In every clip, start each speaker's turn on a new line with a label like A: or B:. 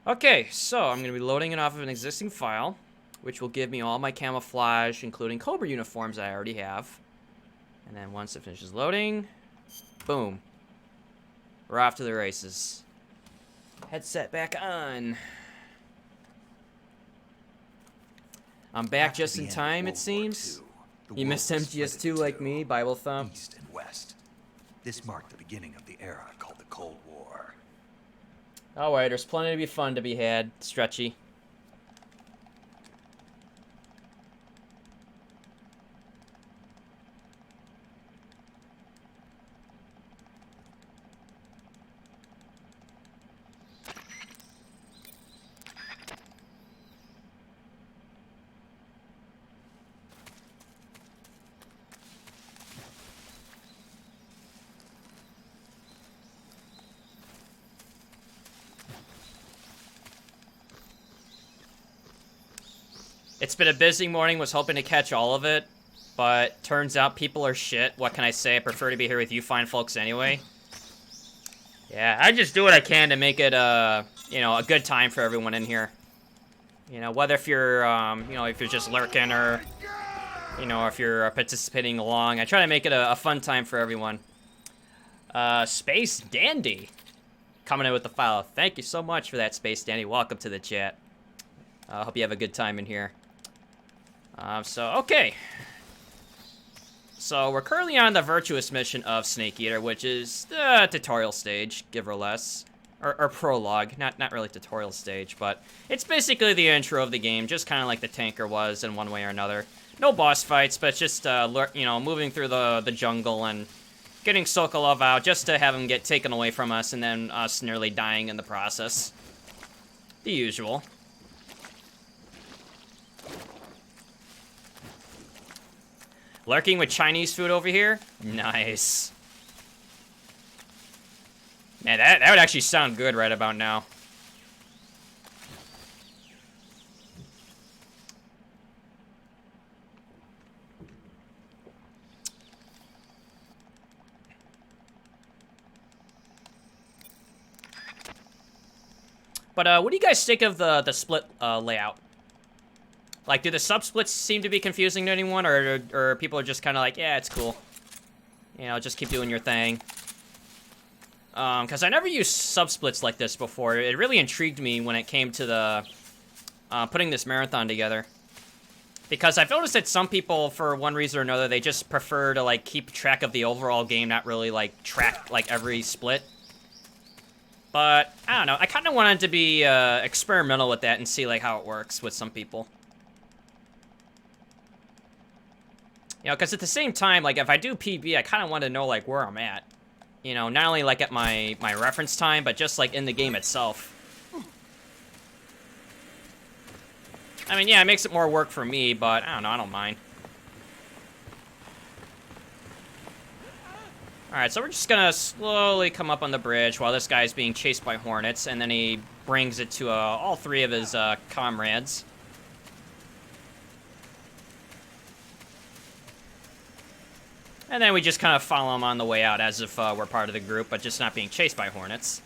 A: Okay, so I'm going to be loading it off of an existing file, which will give me all my camouflage, including Cobra uniforms I already have. And then once it finishes loading, boom. We're off to the races. Headset back on. I'm back just in time, it seems. You missed MGS3 like me, Bible Thump.
B: East and West. This marked the beginning of the era called the Cold War.
A: Alright, there's plenty to be fun to be had. Stretchy. It's been a busy morning, was hoping to catch all of it, but turns out people are shit. What can I say? I prefer to be here with you fine folks anyway. Yeah, I just do what I can to make it, you know, a good time for everyone in here. You know, whether if you're, you know, if you're just lurking or, you know, if you're participating along, I try to make it a fun time for everyone. Space Dandy coming in with the file. Thank you so much for that, Space Dandy. Welcome to the chat. I hope you have a good time in here. Okay. So, we're currently on the virtuous mission of Snake Eater, which is the tutorial stage, give or less. Or prologue, not really tutorial stage, but it's basically the intro of the game, just kind of like the tanker was in one way or another. No boss fights, but just, you know, moving through the jungle and getting Sokolov out just to have him get taken away from us and then us nearly dying in the process. The usual. Lurking with Chinese food over here? Nice. Man, that would actually sound good right about now. But, what do you guys think of the split layout? Like, do the sub-splits seem to be confusing to anyone, or people are just kind of like, yeah, it's cool. You know, just keep doing your thing. Because I never used sub-splits like this before. It really intrigued me when it came to the, putting this marathon together. Because I've noticed that some people, for one reason or another, they just prefer to, like, keep track of the overall game, not really, like, track, like, every split. But, I don't know, I kind of wanted to be, experimental with that and see, like, how it works with some people. You know, because at the same time, like, if I do PB, I kind of want to know, like, where I'm at. You know, not only, like, at my reference time, but just, like, in the game itself. I mean, yeah, it makes it more work for me, but, I don't know, I don't mind. Alright, so we're just gonna slowly come up on the bridge while this guy's being chased by hornets, and then he brings it to, all three of his, comrades. And then we just kind of follow him on the way out as if we're part of the group, but just not being chased by hornets.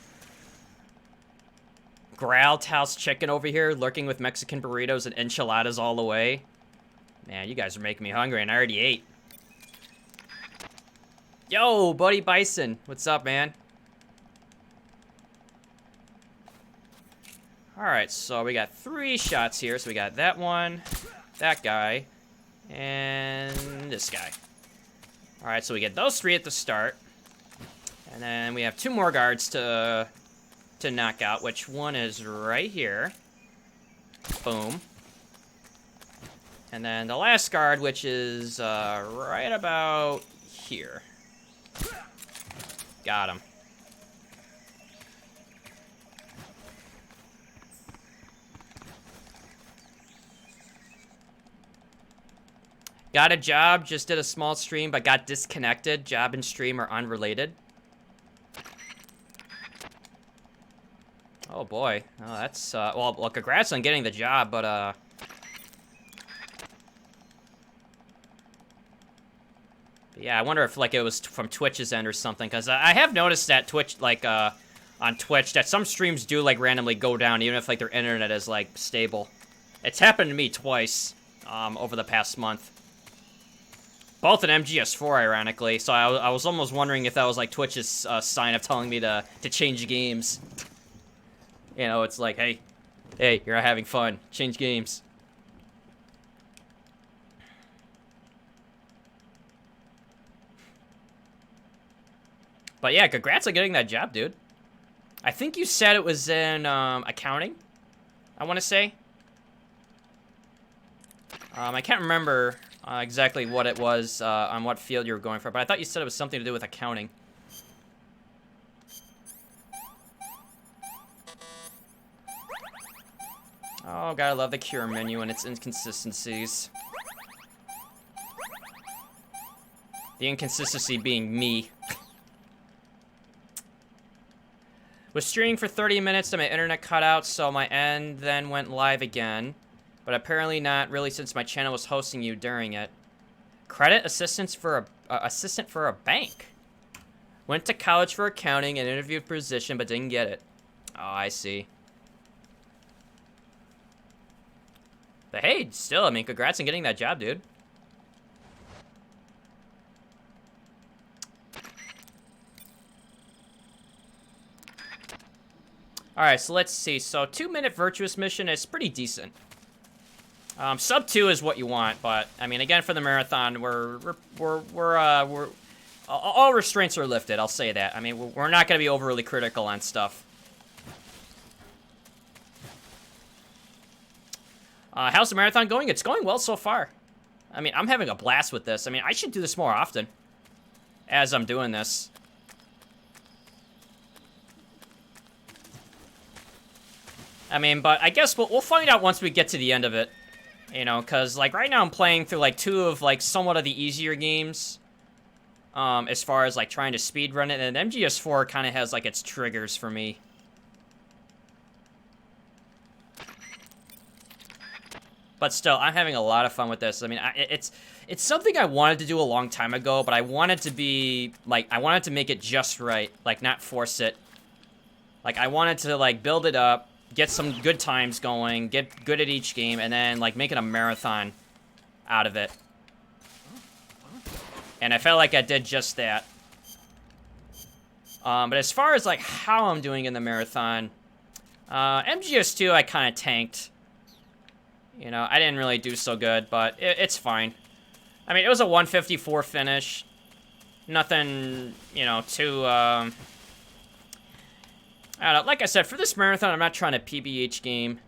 A: Growled House Chicken over here, lurking with Mexican burritos and enchiladas all the way. Man, you guys are making me hungry, and I already ate. Yo, Buddy Bison. What's up, man? Alright, so we got 3 shots here. So we got that one, that guy, and this guy. Alright, so we get those 3 at the start. And then we have 2 more guards to knock out, which one is right here. Boom. And then the last guard, which is right about here. Got him. Got a job, just did a small stream, but got disconnected. Job and stream are unrelated. Oh boy. Oh, that's, well, congrats on getting the job, but, yeah, I wonder if, like, it was from Twitch's end or something, because I have noticed that Twitch, like, on Twitch that some streams do, like, randomly go down, even if, like, their internet is, like, stable. It's happened to me twice, over the past month. Both in MGS4, ironically, so I was almost wondering if that was, like, Twitch's sign of telling me to change games. You know, it's like, hey, you're not having fun. Change games. But yeah, congrats on getting that job, dude. I think you said it was in accounting, I want to say. I can't remember exactly what it was, on what field you were going for, but I thought you said it was something to do with accounting. Oh, gotta love the cure menu and its inconsistencies. The inconsistency being me. Was streaming for 30 minutes, then my internet cut out, so my end then went live again. But apparently not really, since my channel was hosting you during it. Credit assistant for a bank. Went to college for accounting and interviewed for a position, but didn't get it. Oh, I see. But hey, still, I mean, congrats on getting that job, dude. Alright, so let's see. So, 2-minute virtuous mission is pretty decent. Sub 2 is what you want, but, I mean, again, for the marathon, all restraints are lifted, I'll say that. I mean, we're not gonna be overly critical on stuff. How's the marathon going? It's going well so far. I mean, I'm having a blast with this. I mean, I should do this more often as I'm doing this. I mean, but I guess we'll find out once we get to the end of it. You know, because, like, right now I'm playing through, like, 2 of, like, somewhat of the easier games. As far as, like, trying to speedrun it. And MGS4 kind of has, like, its triggers for me. But still, I'm having a lot of fun with this. I mean, it's something I wanted to do a long time ago, but I wanted to be, like, I wanted to make it just right. Like, not force it. Like, I wanted to, like, build it up. Get some good times going, get good at each game, and then, like, make it a marathon out of it. And I felt like I did just that. But as far as, like, how I'm doing in the marathon, MGS2 I kind of tanked. You know, I didn't really do so good, but it's fine. I mean, it was a 154 finish. Nothing, you know, too, I don't know, like I said, for this marathon, I'm not trying to PBH game.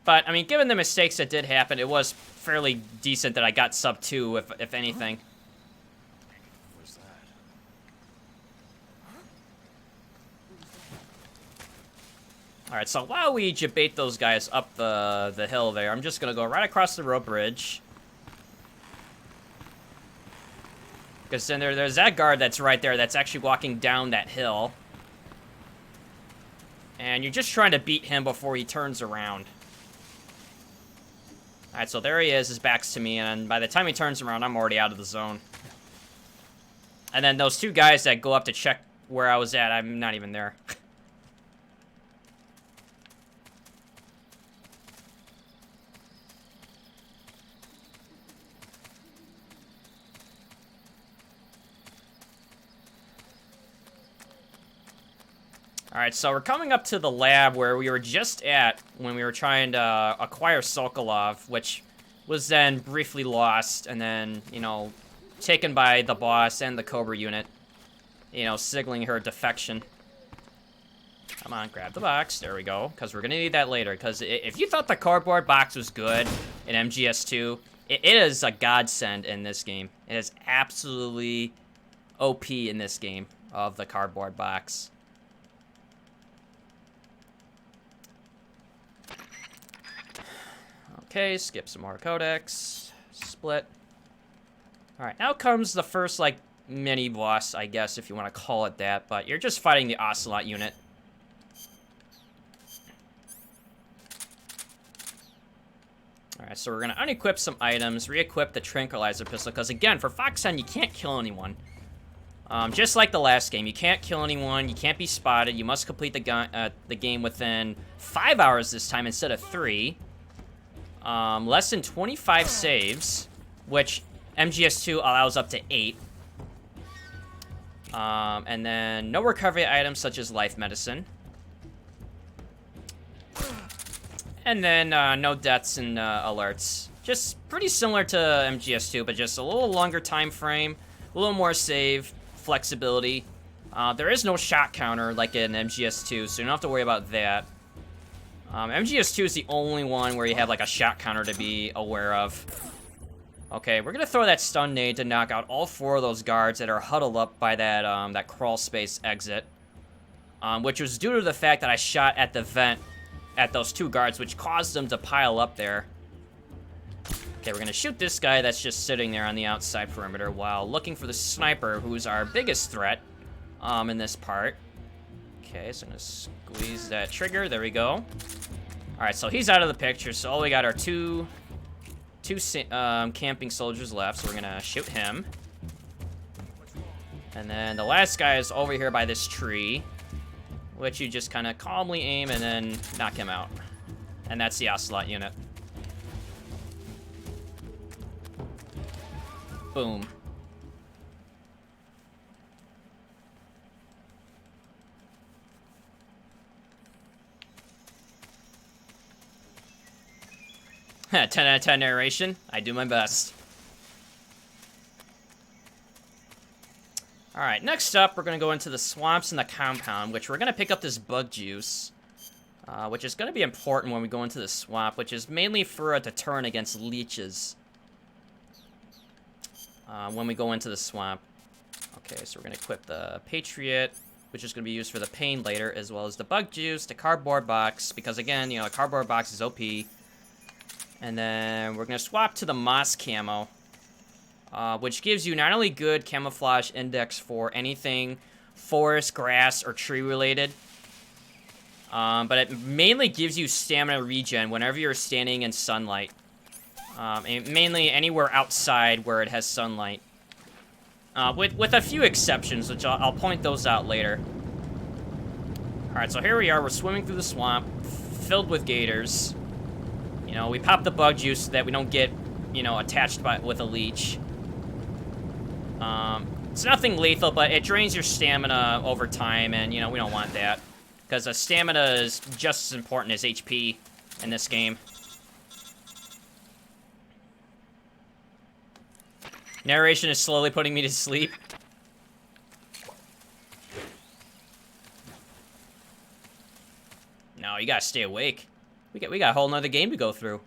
A: But, I mean, given the mistakes that did happen, it was fairly decent that I got sub 2, if anything.
B: What was that?
A: Alright, so while we debate those guys up the hill there, I'm just gonna go right across the rope bridge. Because then there's that guard that's right there that's actually walking down that hill. And you're just trying to beat him before he turns around. Alright, so there he is, his back's to me, and by the time he turns around, I'm already out of the zone. And then those 2 guys that go up to check where I was at, I'm not even there. Alright, so we're coming up to the lab where we were just at when we were trying to acquire Sokolov, which was then briefly lost, and then, you know, taken by the boss and the Cobra unit, you know, signaling her defection. Come on, grab the box. There we go, because we're going to need that later, because if you thought the cardboard box was good in MGS2, it is a godsend in this game. It is absolutely OP in this game of the cardboard box. Okay, skip some more codex. Split. Alright, now comes the first, like, mini-boss, I guess, if you want to call it that. But you're just fighting the Ocelot unit. Alright, so we're going to unequip some items, re-equip the Tranquilizer Pistol. Because, again, for FoxHound, you can't kill anyone. Just like the last game, you can't kill anyone, you can't be spotted, you must complete the game within 5 hours this time instead of 3. Less than 25 saves, which MGS2 allows up to 8. And then no recovery items such as life medicine. And then no deaths and alerts. Just pretty similar to MGS2, but just a little longer time frame, a little more save flexibility. There is no shot counter like in MGS2, so you don't have to worry about that. MGS2 is the only one where you have like a shot counter to be aware of. Okay, we're gonna throw that stun nade to knock out all 4 of those guards that are huddled up by that that crawl space exit, which was due to the fact that I shot at the vent at those 2 guards, which caused them to pile up there. Okay, we're gonna shoot this guy that's just sitting there on the outside perimeter while looking for the sniper, who's our biggest threat in this part. Okay, so I'm gonna squeeze that trigger. There we go. All right, so he's out of the picture. So all we got are two camping soldiers left. So we're gonna shoot him. And then the last guy is over here by this tree, which you just kind of calmly aim and then knock him out. And that's the Ocelot unit. Boom. Ten out of 10 narration. I do my best. Alright, next up, we're going to go into the swamps and the compound, which we're going to pick up this bug juice, which is going to be important when we go into the swamp, which is mainly for a deterrent against leeches when we go into the swamp. Okay, so we're going to equip the Patriot, which is going to be used for the pain later, as well as the bug juice, the cardboard box, because again, you know, a cardboard box is OP. And then we're going to swap to the moss camo, which gives you not only good camouflage index for anything forest, grass, or tree related, but it mainly gives you stamina regen whenever you're standing in sunlight. And mainly anywhere outside where it has sunlight. With a few exceptions, which I'll point those out later. Alright, so here we are. We're swimming through the swamp, filled with gators. You know, we pop the bug juice so that we don't get, you know, attached with a leech. It's nothing lethal, but it drains your stamina over time, and, you know, we don't want that. Because stamina is just as important as HP in this game. Narration is slowly putting me to sleep. No, you gotta stay awake. We got a whole nother game to go through.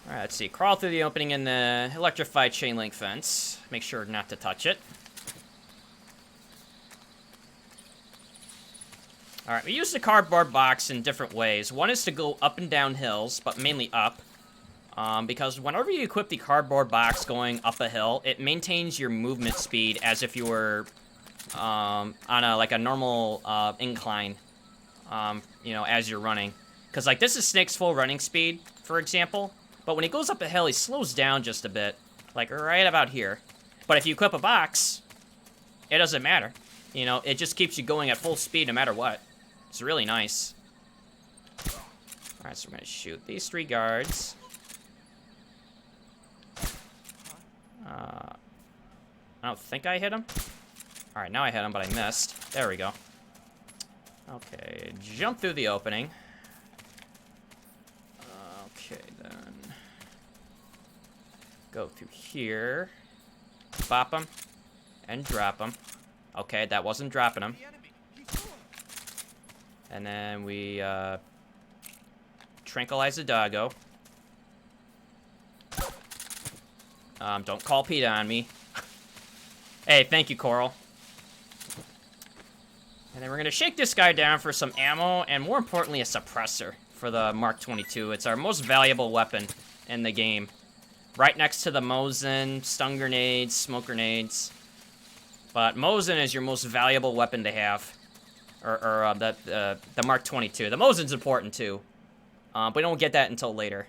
A: Alright, let's see. Crawl through the opening in the electrified chain link fence. Make sure not to touch it. Alright, we use the cardboard box in different ways. One is to go up and down hills, but mainly up. Because whenever you equip the cardboard box going up a hill, it maintains your movement speed as if you were on a normal incline, you know, as you're running. Because, like, this is Snake's full running speed, for example. But when he goes up a hill, he slows down just a bit. Like, right about here. But if you equip a box, it doesn't matter. You know, it just keeps you going at full speed no matter what. It's really nice. Alright, so we're gonna shoot these 3 guards. I don't think I hit him. Alright, now I hit him, but I missed. There we go. Okay, jump through the opening. Okay, then. Go through here. Bop him. And drop him. Okay, that wasn't dropping him. And then we, tranquilize the doggo. Don't call PETA on me. Hey, thank you, Coral. And then we're gonna shake this guy down for some ammo, and more importantly, a suppressor for the Mark 22. It's our most valuable weapon in the game. Right next to the Mosin, stun grenades, smoke grenades. But Mosin is your most valuable weapon to have. Or the Mark 22. The Mosin's important, too. But we don't get that until later.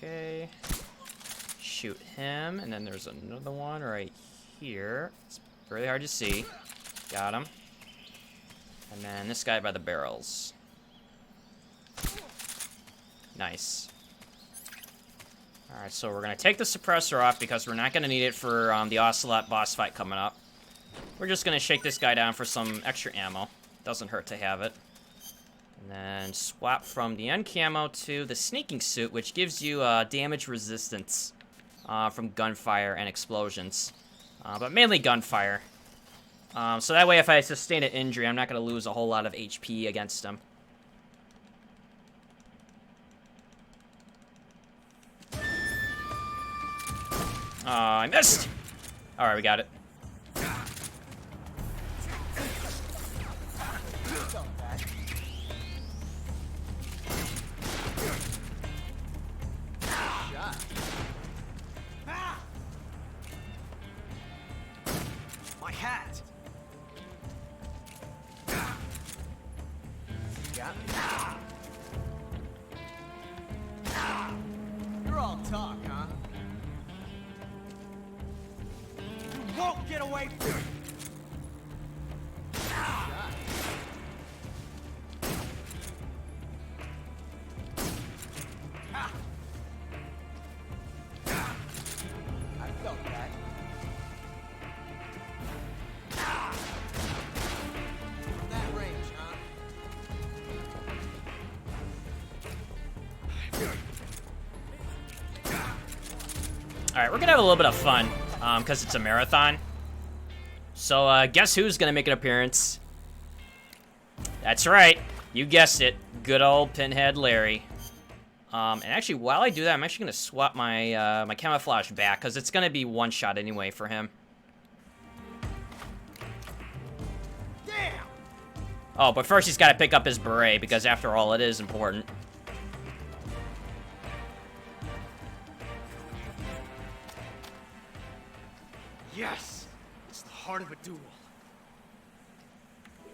A: Okay. Shoot him, and then there's another one right here. It's really hard to see. Got him. And then this guy by the barrels. Nice. Alright, so we're gonna take the suppressor off because we're not gonna need it for the Ocelot boss fight coming up. We're just gonna shake this guy down for some extra ammo. Doesn't hurt to have it. And then swap from the end camo to the sneaking suit, which gives you damage resistance from gunfire and explosions. But mainly gunfire. So that way if I sustain an injury, I'm not going to lose a whole lot of HP against him. I missed! Alright, we got it.
B: My hat! Got me. You're all talk, huh? You won't get away from me! I felt that. That range, huh?
A: Alright, we're gonna have a little bit of fun, because it's a marathon. So, guess who's gonna make an appearance? That's right, you guessed it. Good old Pinhead Larry. And actually, while I do that, I'm actually gonna swap my, my camouflage back, because it's gonna be one shot anyway for him.
B: Damn!
A: Oh, but first he's gotta pick up his beret, because after all, it is important.
B: Yes! It's the heart of a duel.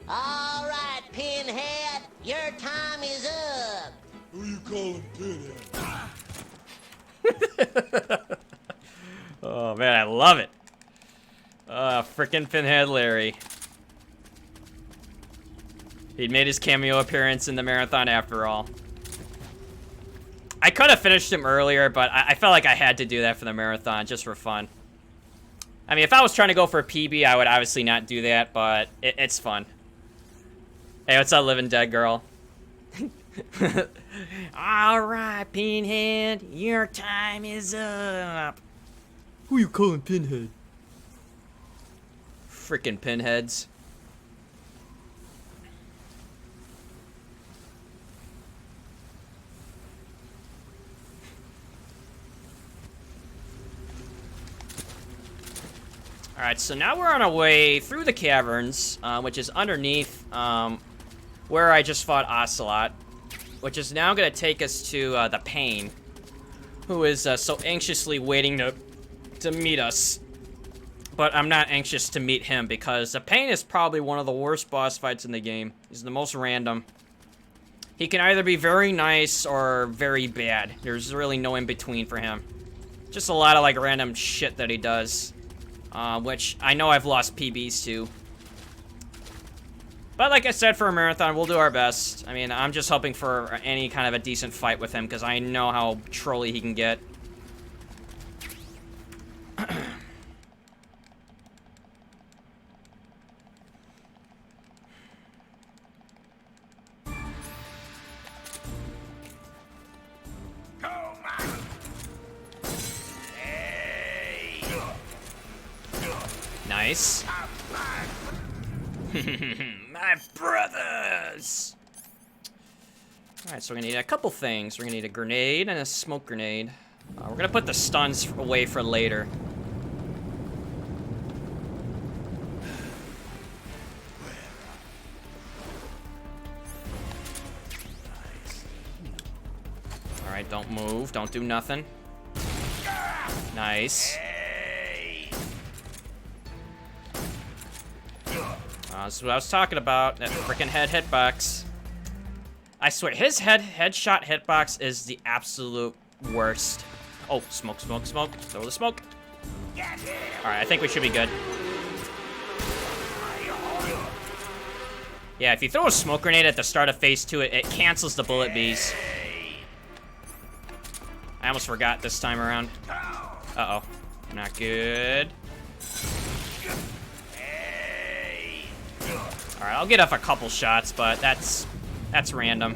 C: All right, Pinhead, your time is up.
D: Who you calling Pinhead?
A: Oh man, I love it. Frickin' Pinhead Larry. He'd made his cameo appearance in the marathon after all. I could have finished him earlier, but I felt like I had to do that for the marathon, just for fun. I mean, if I was trying to go for a PB, I would obviously not do that, but it's fun. Hey, what's up, Living Dead Girl? Alright, Pinhead, your time is up.
D: Who you calling Pinhead?
A: Frickin' pinheads. Alright, so now we're on our way through the caverns, which is underneath where I just fought Ocelot, which is now going to take us to the Pain, who is so anxiously waiting to meet us. But I'm not anxious to meet him, because the Pain is probably one of the worst boss fights in the game. He's the most random. He can either be very nice or very bad. There's really no in-between for him. Just a lot of, like, random shit that he does. Which I know I've lost PBs to. But like I said, for a marathon, we'll do our best. I mean, I'm just hoping for any kind of a decent fight with him, because I know how trolly he can get. Nice. My brothers! Alright, so we're gonna need a couple things. We're gonna need a grenade and a smoke grenade. We're gonna put the stuns away for later. Alright, don't move. Don't do nothing. Nice. That's what I was talking about. That freaking head hitbox. I swear, his headshot hitbox is the absolute worst. Oh, smoke, smoke, smoke. Throw the smoke. Alright, I think we should be good. Yeah, if you throw a smoke grenade at the start of phase 2, it cancels the bullet bees. I almost forgot this time around. Uh-oh. Not good. Alright, I'll get off a couple shots, but that's random.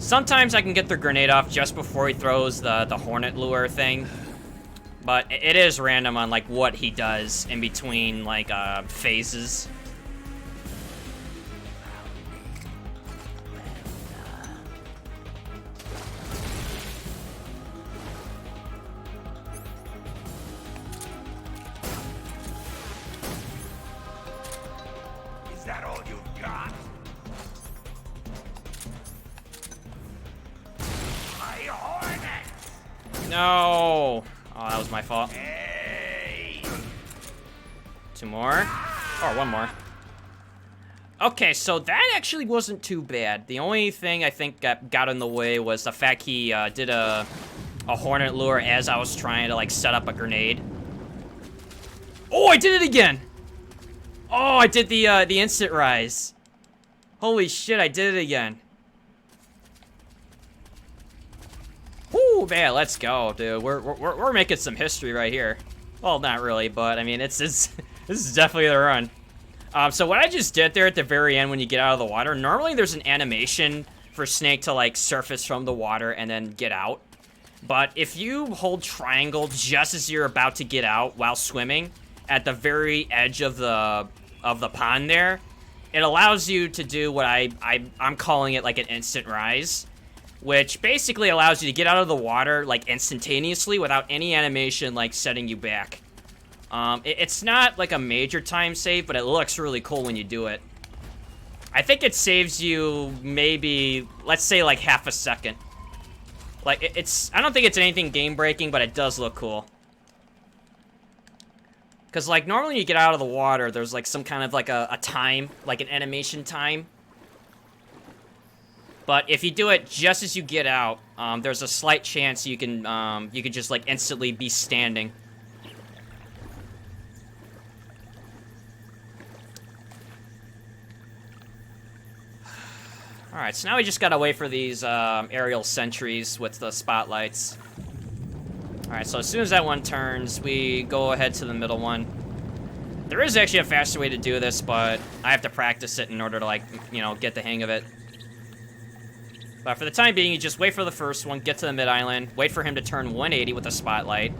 A: Sometimes I can get the grenade off just before he throws the hornet lure thing. But it is random on, like, what he does in between, like, phases.
B: Is that all you've got? My hornet!
A: No! Oh, that was my fault. Two more. Or one more. Okay, so that actually wasn't too bad. The only thing I think got in the way was the fact he did a hornet lure as I was trying to, like, set up a grenade. Oh, I did it again! Oh, I did the instant rise. Holy shit, I did it again. Woo, man, let's go, dude. We're making some history right here. Well, not really, but I mean, this is definitely the run. So what I just did there at the very end when you get out of the water, normally there's an animation for Snake to, like, surface from the water and then get out. But if you hold triangle just as you're about to get out while swimming at the very edge of the pond there, it allows you to do what I'm calling it, like, an instant rise, which basically allows you to get out of the water, like, instantaneously without any animation, like, setting you back. It's not, like, a major time save, but it looks really cool when you do it. I think it saves you maybe, let's say, like, half a second. Like, I don't think it's anything game-breaking, but it does look cool. Because, like, normally when you get out of the water, there's, like, some kind of, like, a time, like an animation time. But if you do it just as you get out, there's a slight chance you can just, like, instantly be standing. Alright, so now we just gotta wait for these aerial sentries with the spotlights. Alright, so as soon as that one turns, we go ahead to the middle one. There is actually a faster way to do this, but I have to practice it in order to, like, you know, get the hang of it. But for the time being, you just wait for the first one, get to the mid-island, wait for him to turn 180 with a spotlight,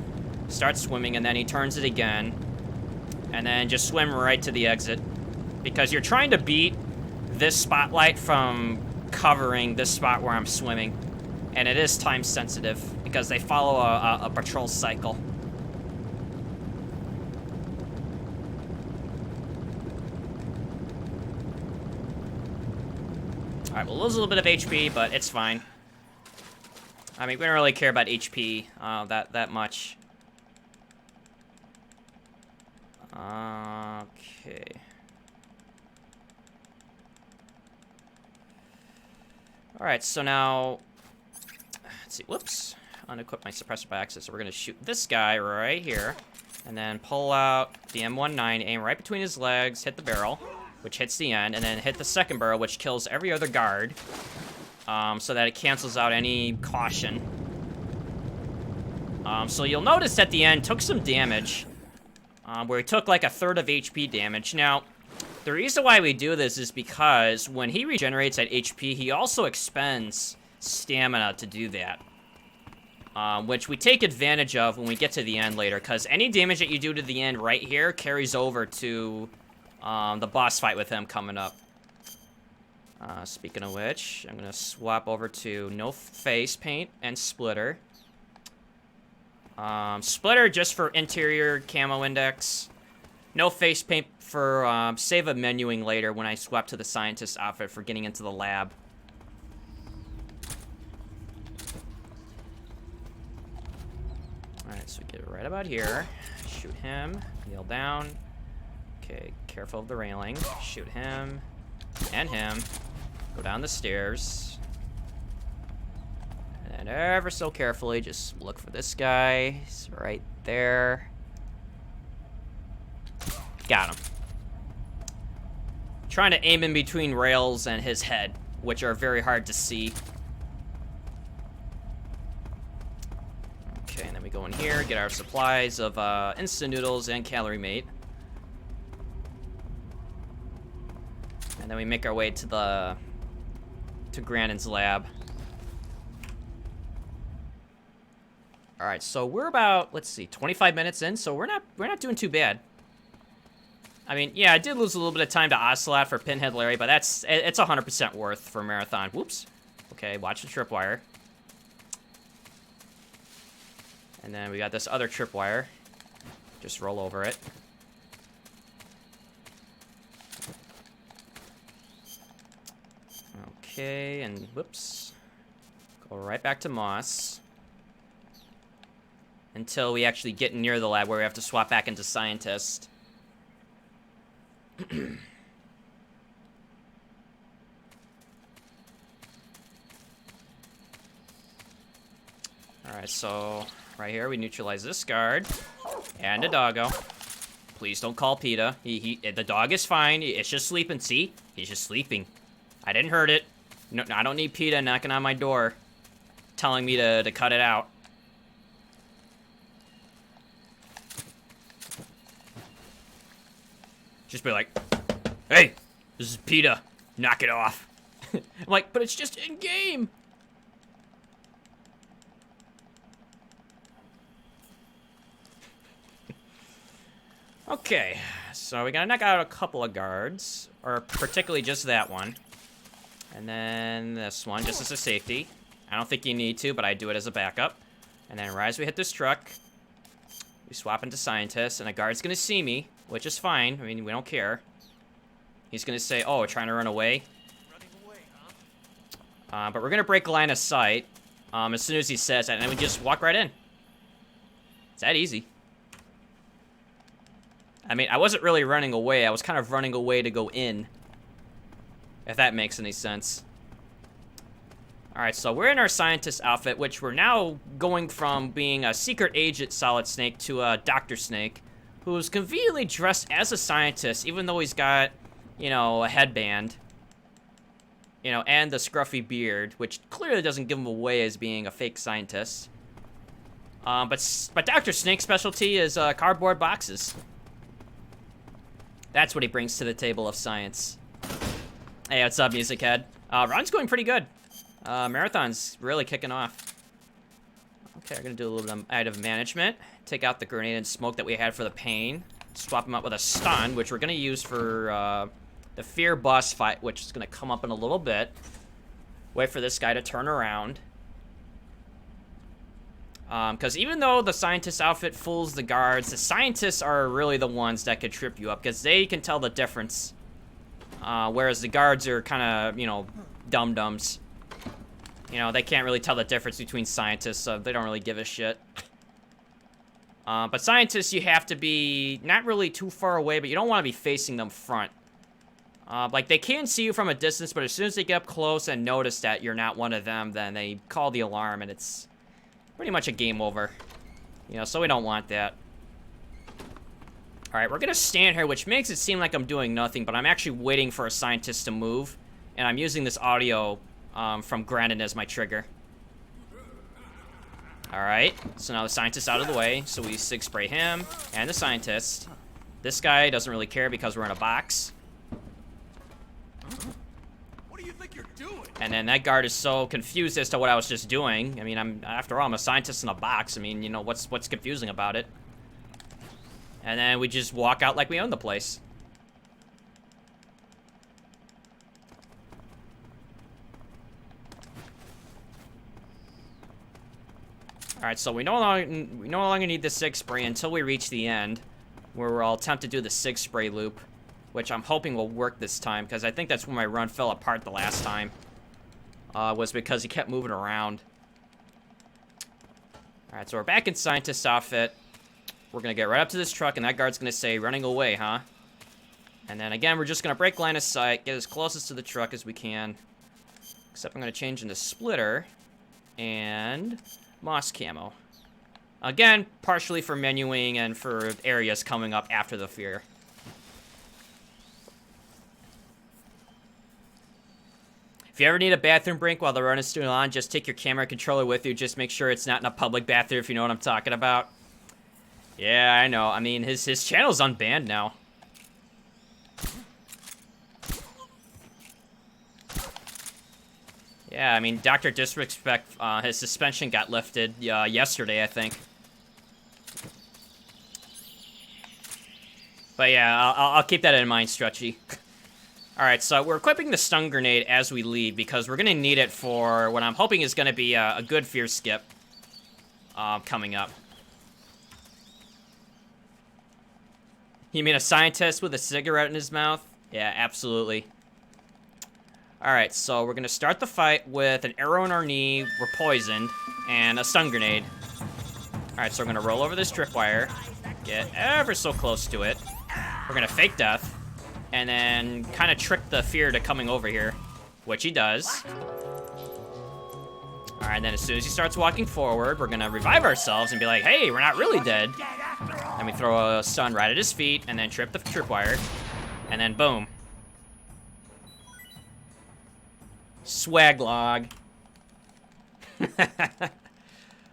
A: start swimming, and then he turns it again, and then just swim right to the exit. Because you're trying to beat this spotlight from covering this spot where I'm swimming. And it is time sensitive, because they follow a patrol cycle. Alright, we'll lose a little bit of HP, but it's fine. I mean, we don't really care about HP that much. Okay. Alright, so now... Let's see, whoops. Unequip my suppressor by accident, so we're gonna shoot this guy right here. And then pull out the M19, aim right between his legs, hit the barrel, which hits the end, and then hit the second barrel, which kills every other guard, so that it cancels out any caution. So you'll notice at the end, took some damage, where he took like a third of HP damage. Now, the reason why we do this is because when he regenerates at HP, he also expends stamina to do that. Which we take advantage of when we get to the end later, because any damage that you do to the end right here carries over to the boss fight with him coming up. Speaking of which, I'm going to swap over to no face paint and splitter. Splitter just for interior camo index. No face paint for save a menuing later when I swap to the scientist outfit for getting into the lab. Alright, so we get right about here. Shoot him. Kneel down. Okay, careful of the railing. Shoot him. And him. Go down the stairs. And ever so carefully, just look for this guy. He's right there. Got him. Trying to aim in between rails and his head, which are very hard to see. Okay, and then we go in here, get our supplies of instant noodles and calorie mate. And then we make our way to Grandin's lab. All right, so we're about, let's see, 25 minutes in, so we're not doing too bad. I mean, yeah, I did lose a little bit of time to Ocelot for Pinhead Larry, but it's 100% worth for a marathon. Whoops. Okay, watch the tripwire. And then we got this other tripwire. Just roll over it. Okay, and whoops. Go right back to Moss. Until we actually get near the lab where we have to swap back into Scientist. Alright, so right here we neutralize this guard. And a doggo. Please don't call PETA. The dog is fine. It's just sleeping. See? He's just sleeping. I didn't hurt it. No, I don't need PETA knocking on my door telling me to cut it out. Just be like, hey, this is PETA. Knock it off. I'm like, but it's just in-game. Okay, so we gotta knock out a couple of guards, or particularly just that one. And then this one, just as a safety. I don't think you need to, but I do it as a backup. And then right as we hit this truck, we swap into Scientist, and a guard's gonna see me, which is fine. I mean, we don't care. He's gonna say, oh, we're trying to run away. But we're gonna break line of sight as soon as he says that, and then we just walk right in. It's that easy. I mean, I wasn't really running away. I was kind of running away to go in. If that makes any sense. Alright, so we're in our Scientist outfit, which we're now going from being a secret agent Solid Snake to a Dr. Snake, who's conveniently dressed as a scientist, even though he's got, you know, a headband. You know, and the scruffy beard, which clearly doesn't give him away as being a fake scientist. But Dr. Snake's specialty is cardboard boxes. That's what he brings to the table of science. Hey, what's up, Music Head? Run's going pretty good. Marathon's really kicking off. Okay, we're gonna do a little bit of item management. Take out the grenade and smoke that we had for the pain. Swap him out with a stun, which we're gonna use for the fear boss fight, which is gonna come up in a little bit. Wait for this guy to turn around. Because even though the scientist outfit fools the guards, the scientists are really the ones that could trip you up, because they can tell the difference. Whereas the guards are kind of, you know, dum-dums. You know, they can't really tell the difference between scientists, so they don't really give a shit. But scientists, you have to be not really too far away, but you don't want to be facing them front. Like, they can see you from a distance, but as soon as they get up close and notice that you're not one of them, then they call the alarm, and it's pretty much a game over. You know, so we don't want that. Alright, we're gonna stand here, which makes it seem like I'm doing nothing, but I'm actually waiting for a scientist to move, and I'm using this audio from Grandin as my trigger. Alright, so now the scientist's out of the way, so we sig spray him and the scientist. This guy doesn't really care because we're in a box.
B: What do you think you're doing?
A: And then that guard is so confused as to what I was just doing. I mean, after all, I'm a scientist in a box. I mean, you know, what's confusing about it? And then we just walk out like we own the place. Alright, so we no longer need the sig spray until we reach the end, where I'll attempt to do the sig spray loop, which I'm hoping will work this time, because I think that's where my run fell apart the last time. Was because he kept moving around. Alright, so we're back in scientist outfit. We're gonna get right up to this truck, and that guard's gonna say, running away, huh? And then again, we're just gonna break line of sight, get as closest to the truck as we can. Except I'm gonna change into splitter and moss camo. Again, partially for menuing and for areas coming up after the fear. If you ever need a bathroom break while the run is still on, just take your camera controller with you. Just make sure it's not in a public bathroom, if you know what I'm talking about. Yeah, I know. I mean, his channel's unbanned now. Yeah, I mean, Dr. Disrespect, his suspension got lifted yesterday, I think. But yeah, I'll keep that in mind, Stretchy. Alright, so we're equipping the stun grenade as we leave, because we're going to need it for what I'm hoping is going to be a good fear skip coming up. You mean a scientist with a cigarette in his mouth? Yeah, absolutely. Alright, so we're going to start the fight with an arrow in our knee, we're poisoned, and a stun grenade. Alright, so we're going to roll over this tripwire, get ever so close to it. We're going to fake death. And then kind of trick the fear to coming over here, which he does. Alright, then as soon as he starts walking forward, we're gonna revive ourselves and be like, hey, we're not really dead. Then we throw a stun right at his feet, and then trip the tripwire. And then boom. Swag log.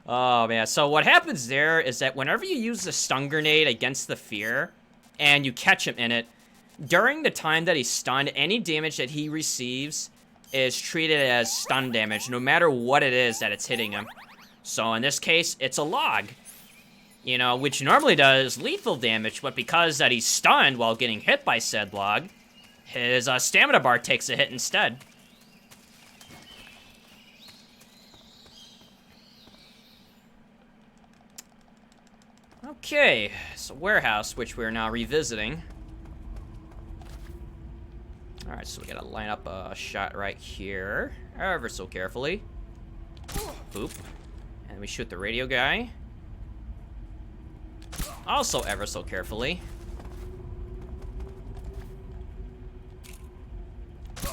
A: Oh, man. So what happens there is that whenever you use the stun grenade against the fear, and you catch him in it, during the time that he's stunned, any damage that he receives is treated as stun damage, no matter what it is that it's hitting him. So in this case, it's a log, you know, which normally does lethal damage, but because that he's stunned while getting hit by said log, his stamina bar takes a hit instead. Okay, so warehouse, which we're now revisiting. Alright, so we gotta line up a shot right here, ever so carefully. Boop. And we shoot the radio guy. Also ever so carefully.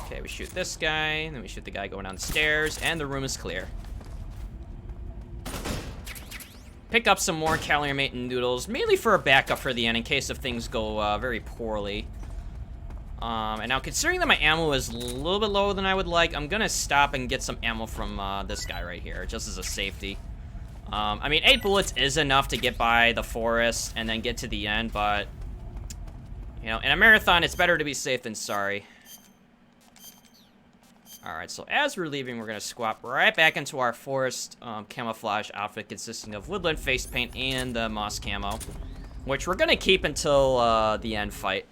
A: Okay, we shoot this guy, and then we shoot the guy going down the stairs, and the room is clear. Pick up some more calamite and noodles, mainly for a backup for the end in case if things go very poorly. And now considering that my ammo is a little bit lower than I would like, I'm gonna stop and get some ammo from this guy right here, just as a safety. I mean, 8 bullets is enough to get by the forest and then get to the end, but, you know, in a marathon, it's better to be safe than sorry. Alright, so as we're leaving, we're gonna swap right back into our forest camouflage outfit consisting of woodland face paint and the moss camo, which we're gonna keep until the end fight.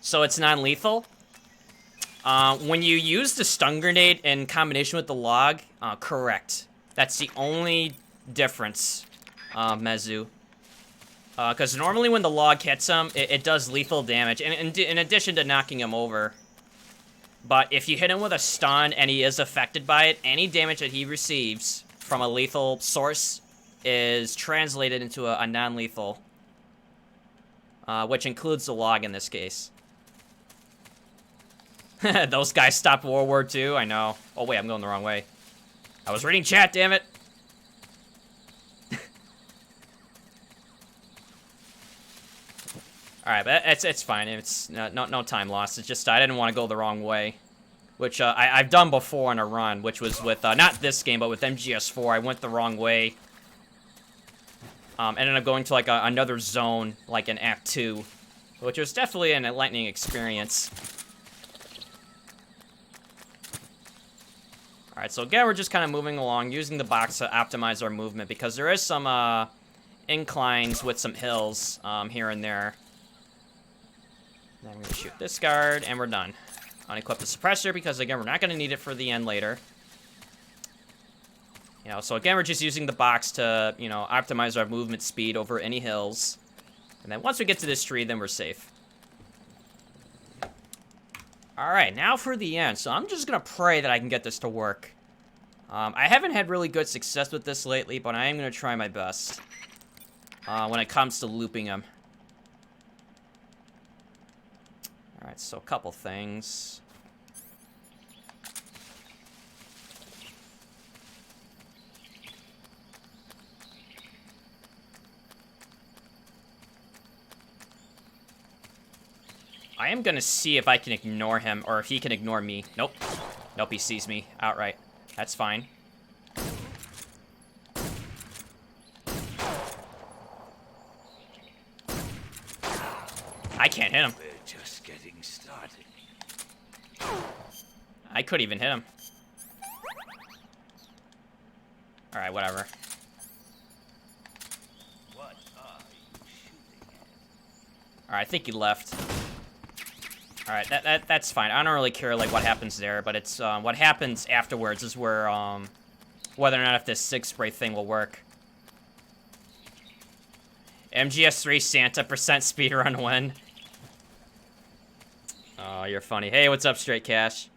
A: So it's non-lethal. When you use the stun grenade in combination with the log, correct. That's the only difference, Mezu. Because normally when the log hits him, it does lethal damage, in addition to knocking him over. But if you hit him with a stun and he is affected by it, any damage that he receives from a lethal source is translated into a non-lethal. Which includes the log in this case. Those guys stopped World War II, I know. Oh wait, I'm going the wrong way. I was reading chat, damn it. Alright, but it's fine. It's no time lost. It's just I didn't want to go the wrong way. Which I've done before on a run, which was with, not this game, but with MGS3. I went the wrong way. Ended up going to like another zone, like in Act 2. Which was definitely an enlightening experience. Alright, so again, we're just kind of moving along, using the box to optimize our movement, because there is some inclines with some hills here and there. Then I'm going to shoot this guard, and we're done. Unequip the suppressor, because again, we're not going to need it for the end later. You know, so again, we're just using the box to, you know, optimize our movement speed over any hills. And then once we get to this tree, then we're safe. Alright, now for the end. So I'm just gonna pray that I can get this to work. I haven't had really good success with this lately, but I am gonna try my best. When it comes to looping them. Alright, so a couple things. I am gonna see if I can ignore him, or if he can ignore me. Nope. Nope, he sees me outright. That's fine. I can't hit him.
B: We're just getting started.
A: I couldn't even hit him. Alright, whatever.
B: What are you shooting at?
A: Alright, I think he left. Alright, that's fine. I don't really care, like, what happens there, but it's, what happens afterwards is where, whether or not if this 6 spray thing will work. MGS3 Santa % speedrun win. Oh, you're funny. Hey, what's up, Straight Cash?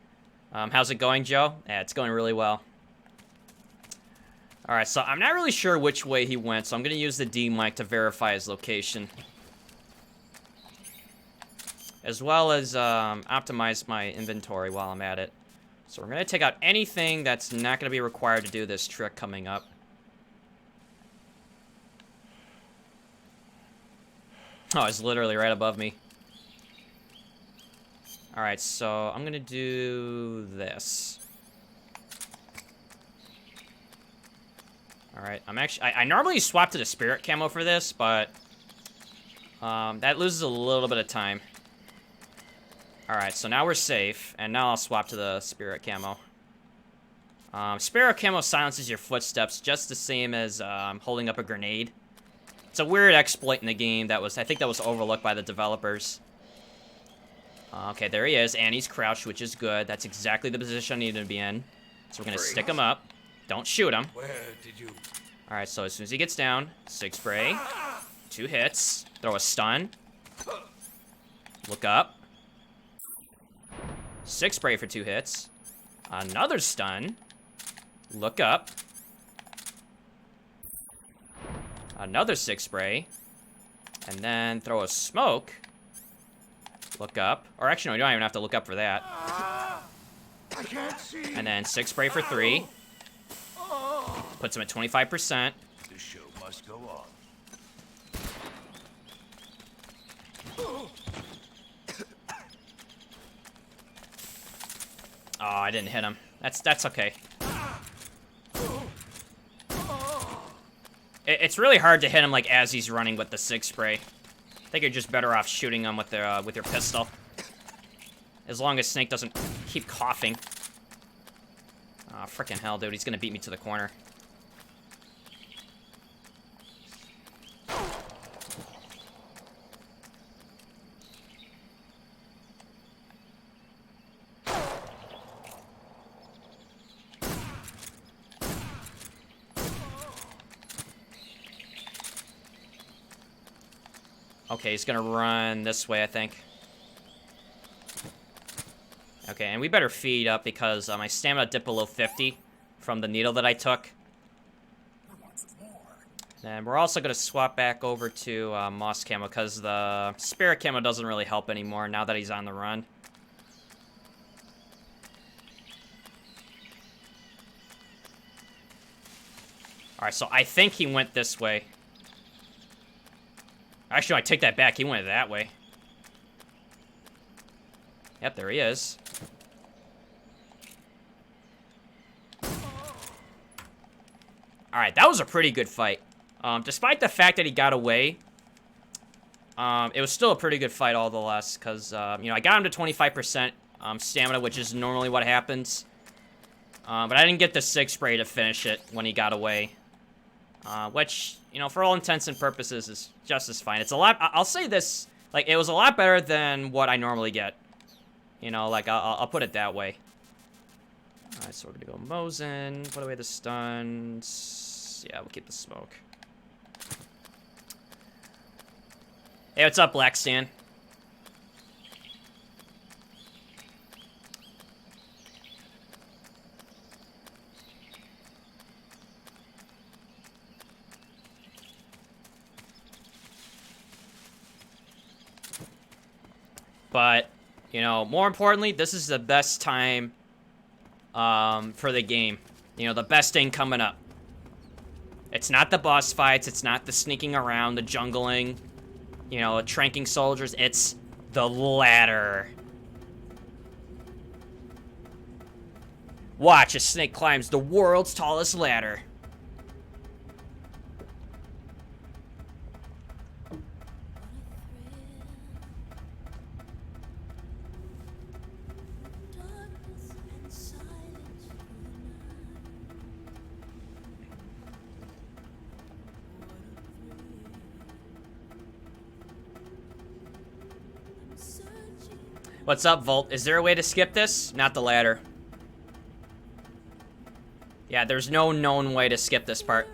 A: How's it going, Joe? Yeah, it's going really well. Alright, so I'm not really sure which way he went, so I'm gonna use the D mic to verify his location. As well as optimize my inventory while I'm at it. So we're gonna take out anything that's not gonna be required to do this trick coming up. Oh, it's literally right above me. Alright, so I'm gonna do this. Alright, I normally swap to the spirit camo for this, but that loses a little bit of time. Alright, so now we're safe, and now I'll swap to the spirit camo. Spirit camo silences your footsteps just the same as holding up a grenade. It's a weird exploit in the game that I think that was overlooked by the developers. Okay, there he is, and he's crouched, which is good. That's exactly the position I needed to be in. So we're gonna stick him up. Don't shoot him.
B: Where did you...
A: Alright, so as soon as he gets down, 6 spray, 2 hits, throw a stun, look up, 6 spray for 2 hits, another stun, look up, another 6 spray, and then throw a smoke, look up, or actually no, you don't even have to look up for that,
B: I can't see.
A: and then 6 spray for 3, puts him at 25%.
B: The show must go on.
A: Oh, I didn't hit him. That's okay. It's really hard to hit him like as he's running with the 6 spray. I think you're just better off shooting him with your pistol. As long as Snake doesn't keep coughing. Oh, frickin' hell, dude. He's gonna beat me to the corner. Okay, he's gonna run this way, I think. Okay, and we better feed up because my stamina dipped below 50 from the needle that I took. And we're also gonna swap back over to moss camo because the spirit camo doesn't really help anymore now that he's on the run. Alright, so I think he went this way. Actually, I take that back. He went that way. Yep, there he is. Alright, that was a pretty good fight. Despite the fact that he got away, it was still a pretty good fight all the less, because, you know, I got him to 25% stamina, which is normally what happens. But I didn't get the 6 spray to finish it when he got away. Which, you know, for all intents and purposes is just as fine. It's a lot, I'll say this, like, it was a lot better than what I normally get. You know, like, I'll put it that way. Alright, so we're gonna go Mosin. Put away the stuns. Yeah, we'll keep the smoke. Hey, what's up, Black Stan? But, you know, more importantly, this is the best time for the game. You know, the best thing coming up. It's not the boss fights, it's not the sneaking around, the jungling, you know, tranking soldiers, it's the ladder. Watch as Snake climbs the world's tallest ladder. What's up, Volt? Is there a way to skip this? Not the ladder. Yeah, there's no known way to skip this part.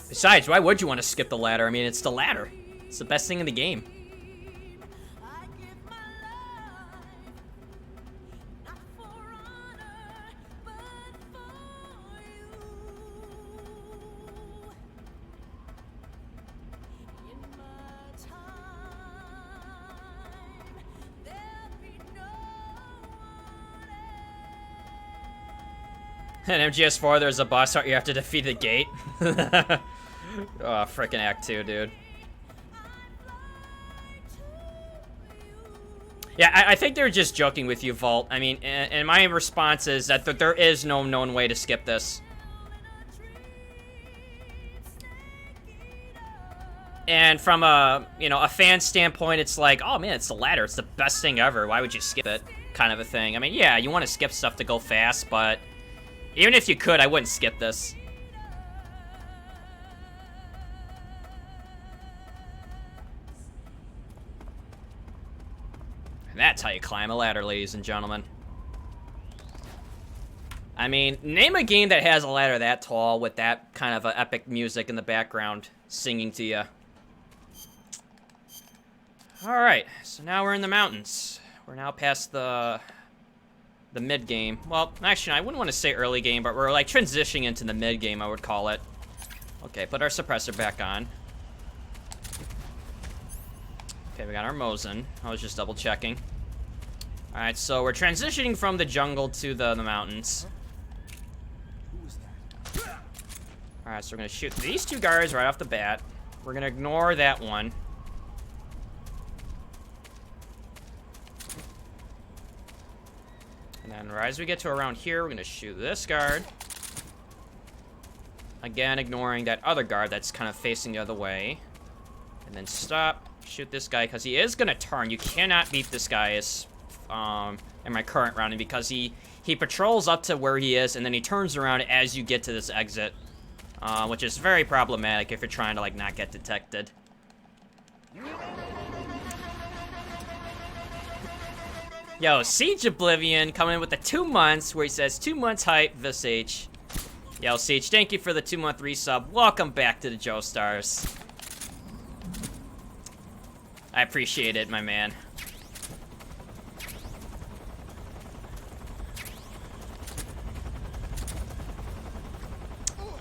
A: Besides, why would you want to skip the ladder? I mean, it's the ladder. It's the best thing in the game. In MGS4, there's a boss fight you have to defeat the gate. Oh, frickin' Act 2, dude. Yeah, I think they're just joking with you, Vault. I mean, and my response is that there is no known way to skip this. And from a, you know, a fan standpoint, it's like, oh man, it's the ladder. It's the best thing ever. Why would you skip it? Kind of a thing. I mean, yeah, you want to skip stuff to go fast, but even if you could, I wouldn't skip this. And that's how you climb a ladder, ladies and gentlemen. I mean, name a game that has a ladder that tall with that kind of epic music in the background singing to you. Alright, so now we're in the mountains. We're now past the mid game. Well, actually, I wouldn't want to say early game, but we're like transitioning into the mid game, I would call it. Okay, put our suppressor back on. Okay, we got our Mosin. I was just double checking. Alright, so we're transitioning from the jungle to the mountains. Alright, so we're gonna shoot these two guards right off the bat. We're gonna ignore that one. And then right as we get to around here, we're gonna shoot this guard. Again, ignoring that other guard that's kind of facing the other way. And then stop, shoot this guy, because he is gonna turn. You cannot beat this guy as, in my current rounding, because he patrols up to where he is, and then he turns around as you get to this exit. Which is very problematic if you're trying to, like, not get detected. Yo, Siege Oblivion coming in with the 2 months, where he says 2 months hype, Visage. Yo, Siege, thank you for the 2-month resub. Welcome back to the Joestars. I appreciate it, my man.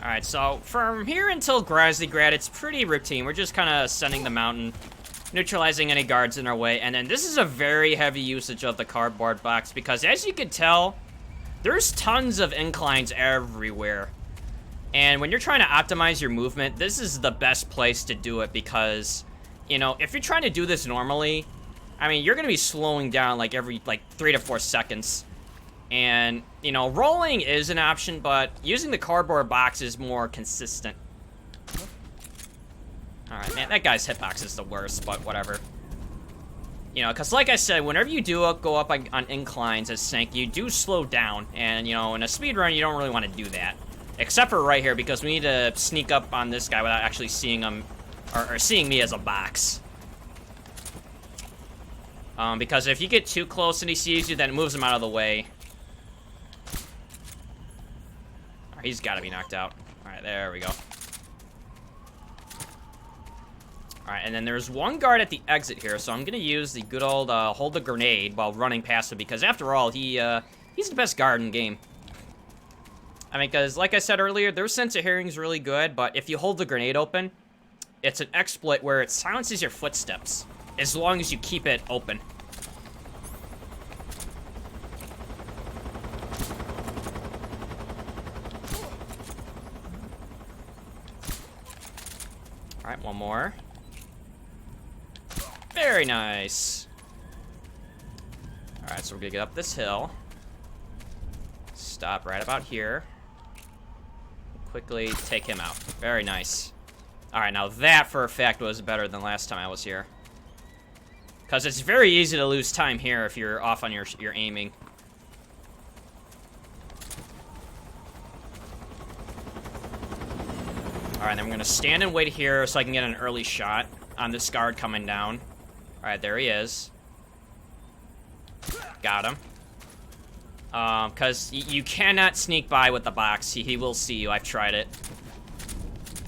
A: Alright, so from here until Grizzlygrad, it's pretty routine. We're just kind of ascending the mountain, neutralizing any guards in our way, and then this is a very heavy usage of the cardboard box, because as you can tell, there's tons of inclines everywhere. And when you're trying to optimize your movement, this is the best place to do it, because, you know, if you're trying to do this normally, I mean, you're going to be slowing down like every, 3 to 4 seconds. And, you know, rolling is an option, but using the cardboard box is more consistent. Alright, man, that guy's hitbox is the worst, but whatever. You know, because like I said, whenever you do go up on inclines as Snake, you do slow down. And, you know, in a speedrun, you don't really want to do that. Except for right here, because we need to sneak up on this guy without actually seeing him, or seeing me as a box. Because if you get too close and he sees you, then it moves him out of the way. Alright, he's got to be knocked out. Alright, there we go. Alright, and then there's one guard at the exit here, so I'm going to use the good old hold the grenade while running past him, because after all, he's the best guard in the game. I mean, because like I said earlier, their sense of hearing is really good, but if you hold the grenade open, it's an exploit where it silences your footsteps, as long as you keep it open. Alright, one more. Very nice. Alright, so we're gonna get up this hill. Stop right about here. Quickly take him out. Very nice. Alright, now that for a fact was better than last time I was here. Because it's very easy to lose time here if you're off on your aiming. Alright, then we're gonna stand and wait here so I can get an early shot on this guard coming down. Alright, there he is. Got him. Because you cannot sneak by with the box. He will see you. I've tried it.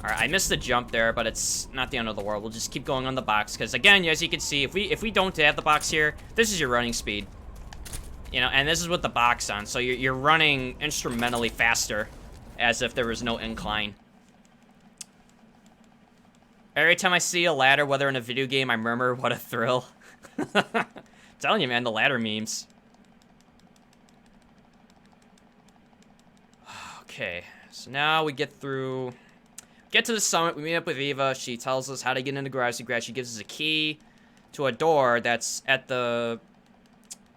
A: Alright, I missed the jump there, but it's not the end of the world. We'll just keep going on the box. Because, again, as you can see, if we don't have the box here, this is your running speed. You know, and this is with the box on. So you're running instrumentally faster, as if there was no incline. Every time I see a ladder, whether in a video game, I murmur, what a thrill. I'm telling you, man, the ladder memes. Okay, so now we get to the summit. We meet up with Eva. She tells us how to get into Grassy Grass. She gives us a key to a door that's at the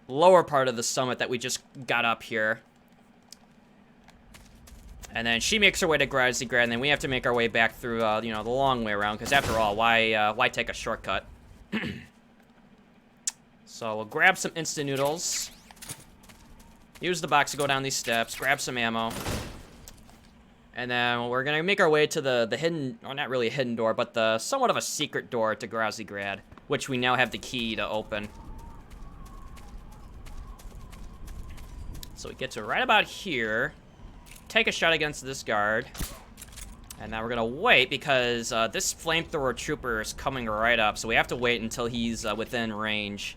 A: lower part of the summit that we just got up here. And then she makes her way to Grassy Grass, and then we have to make our way back through, you know, the long way around, because after all, why take a shortcut? So we'll grab some instant noodles. Use the box to go down these steps. Grab some ammo. And then we're gonna make our way to the hidden, or not really a hidden door, but the somewhat of a secret door to Grazigrad, which we now have the key to open. So we get to right about here. Take a shot against this guard. And now we're gonna wait because this flamethrower trooper is coming right up. So we have to wait until he's within range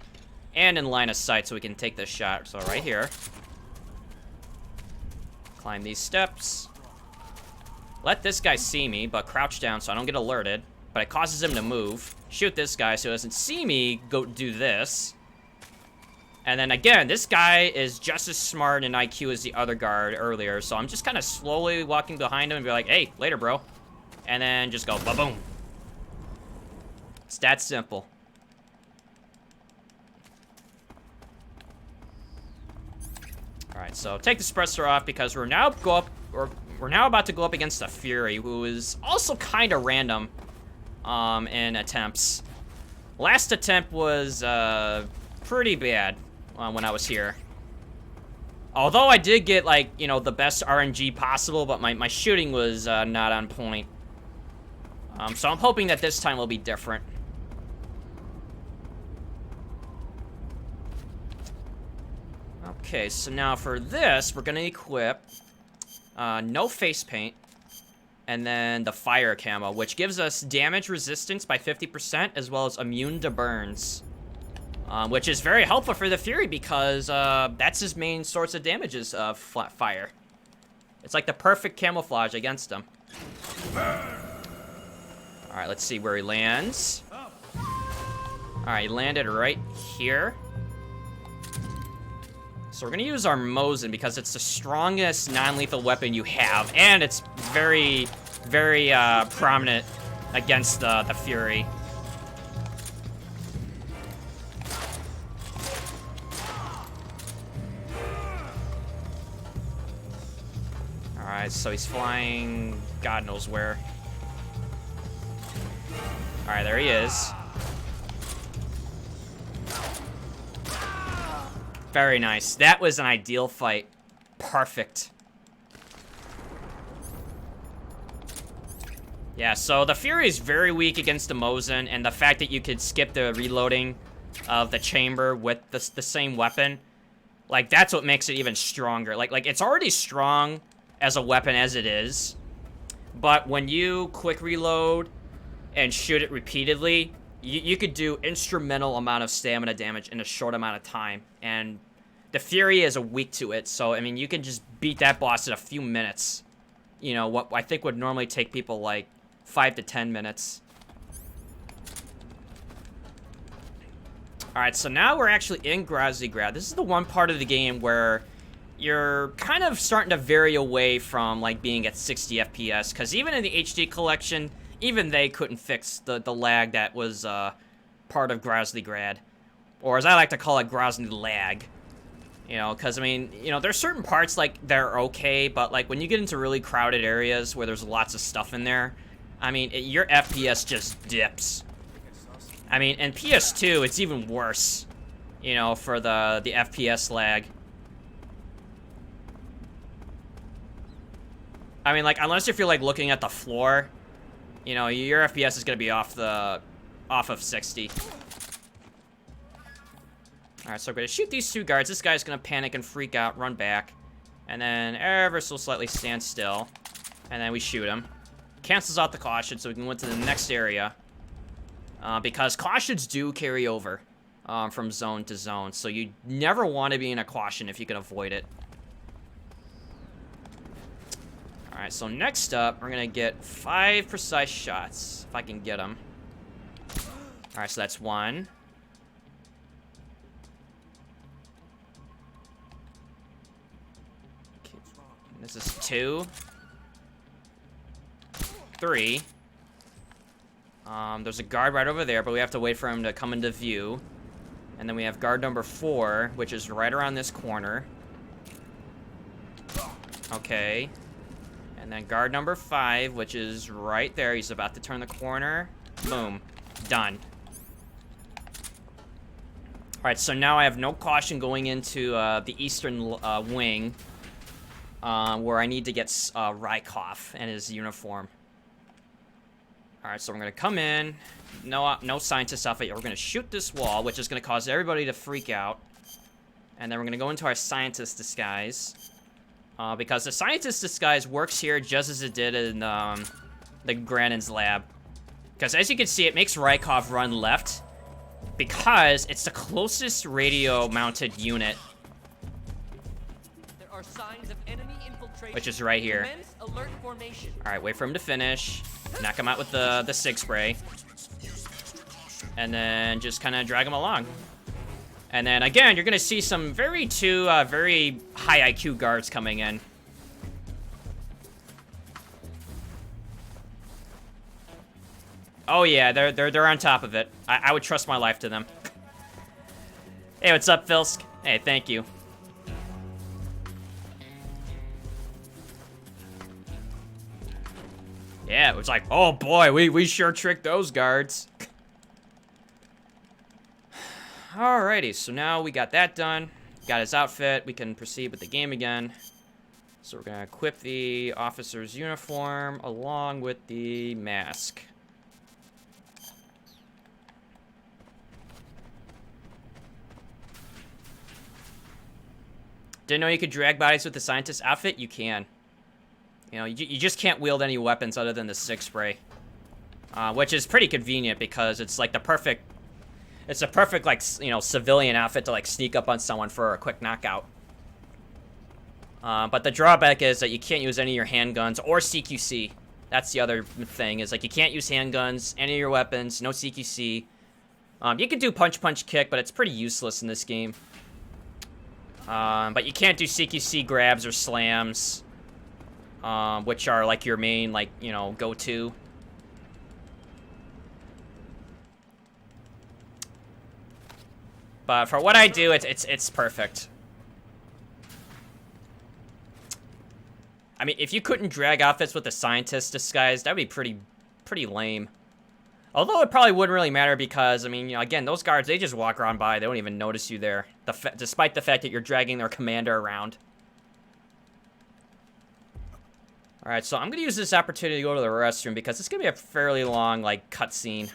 A: and in line of sight so we can take this shot. So right here. Climb these steps. Let this guy see me, but crouch down so I don't get alerted. But it causes him to move. Shoot this guy so he doesn't see me go do this. And then again, this guy is just as smart in IQ as the other guard earlier. So I'm just kind of slowly walking behind him and be like, hey, later, bro. And then just go ba-boom. It's that simple. Alright, so take the suppressor off because we're now about to go up against a Fury, who is also kind of random in attempts. Last attempt was pretty bad when I was here. Although I did get, like, you know, the best RNG possible, but my shooting was not on point. So I'm hoping that this time will be different. Okay, so now for this, we're gonna equip no face paint, and then the fire camo, which gives us damage resistance by 50%, as well as immune to burns, which is very helpful for the Fury because that's his main source of damage is fire. It's like the perfect camouflage against him. All right, let's see where he lands. All right, he landed right here. So we're gonna use our Mosin because it's the strongest non-lethal weapon you have, and it's very, very prominent against the Fury. All right, so he's flying God knows where. All right, there he is. Very nice. That was an ideal fight. Perfect. Yeah, so the Fury is very weak against the Mosin, and the fact that you could skip the reloading of the chamber with the same weapon, like, that's what makes it even stronger. Like it's already strong as a weapon as it is, but when you quick reload and shoot it repeatedly, you could do instrumental amount of stamina damage in a short amount of time, and the Fury is weak to it, so, I mean, you can just beat that boss in a few minutes. You know, what I think would normally take people, like, 5 to 10 minutes. Alright, so now we're actually in Groznygrad. This is the one part of the game where you're kind of starting to vary away from, like, being at 60 FPS, because even in the HD collection, even they couldn't fix the lag that was part of Groznygrad. Or as I like to call it, Grozny lag. You know, because, I mean, you know, there's certain parts, like, that are okay, but, like, when you get into really crowded areas where there's lots of stuff in there, I mean, your FPS just dips. I mean, in PS2, it's even worse, you know, for the FPS lag. I mean, like, unless if you're, like, looking at the floor, you know, your FPS is going to be off of 60. Alright, so we're going to shoot these two guards. This guy's going to panic and freak out, run back, and then ever so slightly stand still, and then we shoot him. Cancels out the caution so we can go into the next area, because cautions do carry over from zone to zone, so you never want to be in a caution if you can avoid it. Alright, so next up, we're going to get 5 precise shots, if I can get them. Alright, so that's 1. This is 2. 3. There's a guard right over there, but we have to wait for him to come into view. And then we have guard number 4, which is right around this corner. Okay. And then guard number 5, which is right there. He's about to turn the corner. Boom. Done. Alright, so now I have no caution going into the eastern wing. Where I need to get Rykov and his uniform. Alright, so we're going to come in. No scientist outfit yet. We're going to shoot this wall, which is going to cause everybody to freak out. And then we're going to go into our scientist disguise. Because the scientist disguise works here just as it did in the Granin's lab. Because as you can see, it makes Rykov run left. Because it's the closest radio-mounted unit.
E: Signs of enemy infiltration,
A: which is right here. Alright, wait for him to finish. Knock him out with the SIG spray. And then just kind of drag him along. And then again, you're going to see some very high IQ guards coming in. Oh yeah, they're on top of it. I would trust my life to them. Hey, what's up, Filsk? Hey, thank you. Yeah, it was like, oh boy, we sure tricked those guards. Alrighty, so now we got that done. Got his outfit. We can proceed with the game again. So we're gonna equip the officer's uniform along with the mask. Didn't know you could drag bodies with the scientist outfit? You can. You know, you just can't wield any weapons other than the SIG spray. Which is pretty convenient because it's like the perfect... It's a perfect, like, you know, civilian outfit to, like, sneak up on someone for a quick knockout. But the drawback is that you can't use any of your handguns or CQC. That's the other thing, is, like, you can't use handguns, any of your weapons, no CQC. You can do punch, kick, but it's pretty useless in this game. But you can't do CQC grabs or slams. Which are like your main, like, you know, go-to. But for what I do, it's perfect. I mean, if you couldn't drag outfits with the scientist disguise, that would be pretty lame. Although it probably wouldn't really matter because, I mean, you know, again, those guards, they just walk around by. They don't even notice you there, despite the fact that you're dragging their commander around. Alright, so I'm going to use this opportunity to go to the restroom because it's going to be a fairly long, like, cutscene.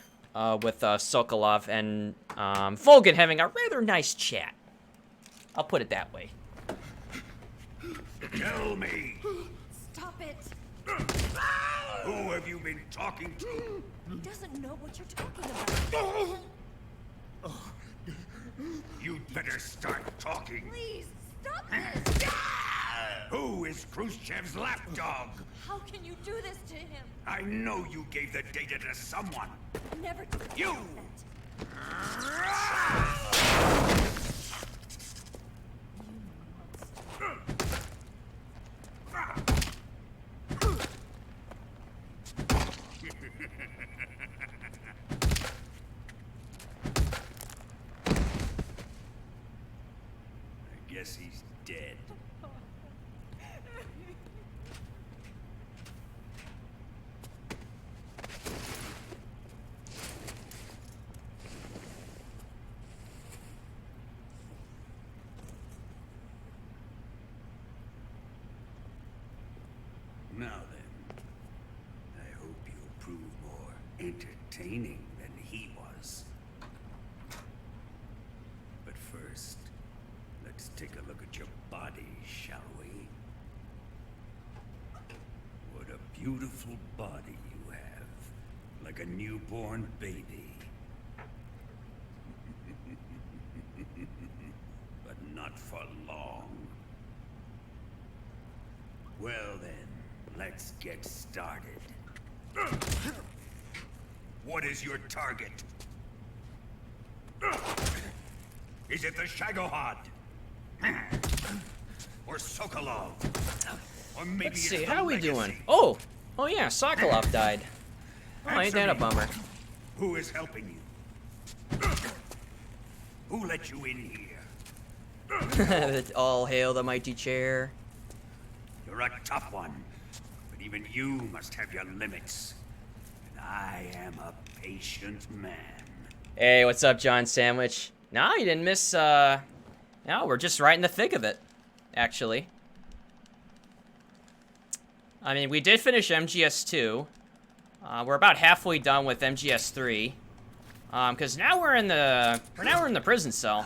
A: with Sokolov and Volgan having a rather nice chat. I'll put it that way.
B: Tell me,
F: Stop it!
B: who have you been talking to?
F: He doesn't know what you're talking about.
B: You'd better start talking.
F: Please, stop this!
B: Who is Khrushchev's lapdog?
F: How can you do this to him?
B: I know you gave the data to someone.
F: Never do
B: You! I guess he's dead. Now then, I hope you'll prove more entertaining than he was. But first, let's take a look at your body, shall we? What a beautiful body you have, like a newborn baby. But not for long. Well then, let's get started. What is your target? Is it the Shagohod? Or Sokolov? Or maybe
A: Let's
B: it's
A: see,
B: the
A: how are we
B: Legacy?
A: doing? Oh yeah, Sokolov died. Oh, ain't
B: Answer
A: that a
B: me.
A: bummer?
B: Who is helping you? Who let you in here?
A: All hail the mighty chair.
B: You're a tough one, but even you must have your limits. And I am a patient man.
A: Hey, what's up, John Sandwich? No, you didn't miss, no, we're just right in the thick of it, actually. I mean, we did finish MGS2. We're about halfway done with MGS3. Because now we're in the prison cell.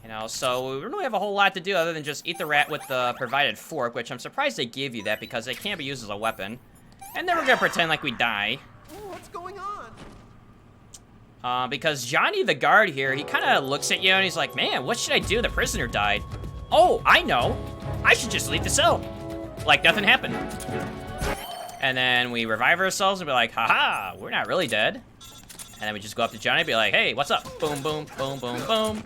A: You know, so we don't really have a whole lot to do other than just eat the rat with the provided fork, which I'm surprised they give you that because it can't be used as a weapon. And then we're gonna pretend like we die.
E: What's going on?
A: Because Johnny the guard here, he kind of looks at you and he's like, man, what should I do? The prisoner died. Oh, I know. I should just leave the cell. Like nothing happened. And then we revive ourselves and be like, haha, we're not really dead. And then we just go up to Johnny and be like, hey, what's up? Boom, boom, boom, boom, boom.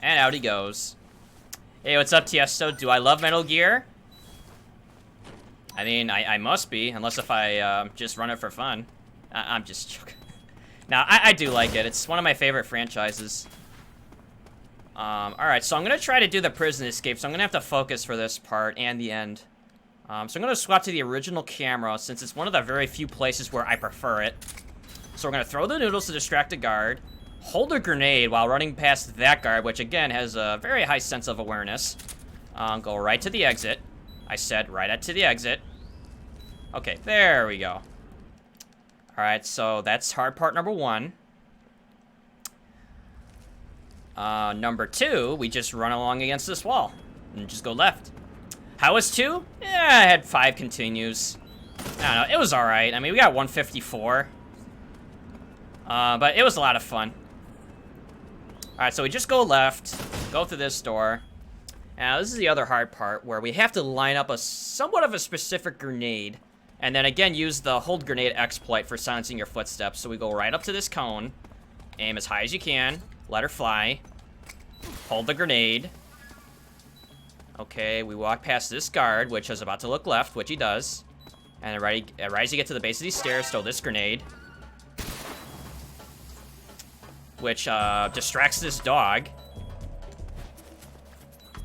A: And out he goes. Hey, what's up, Tiesto? Do I love Metal Gear? I mean, I must be, unless if I just run it for fun. I'm just joking. Now, I do like it. It's one of my favorite franchises. Alright, so I'm going to try to do the prison escape, so I'm going to have to focus for this part and the end. So I'm going to swap to the original camera, since it's one of the very few places where I prefer it. So we're going to throw the noodles to distract a guard, hold a grenade while running past that guard, which again has a very high sense of awareness. Go right to the exit. I said right to the exit. Okay, there we go. Alright, so that's hard part number 1. Number 2, we just run along against this wall and just go left. How was 2? Yeah, I had 5 continues. I don't know, it was alright. I mean, we got 154. But it was a lot of fun. Alright, so we just go left, go through this door. Now, this is the other hard part, where we have to line up a somewhat of a specific grenade, and then again use the hold grenade exploit for silencing your footsteps. So we go right up to this cone, aim as high as you can, let her fly, hold the grenade. Okay, we walk past this guard, which is about to look left, which he does. And right as you get to the base of these stairs, throw this grenade, which distracts this dog.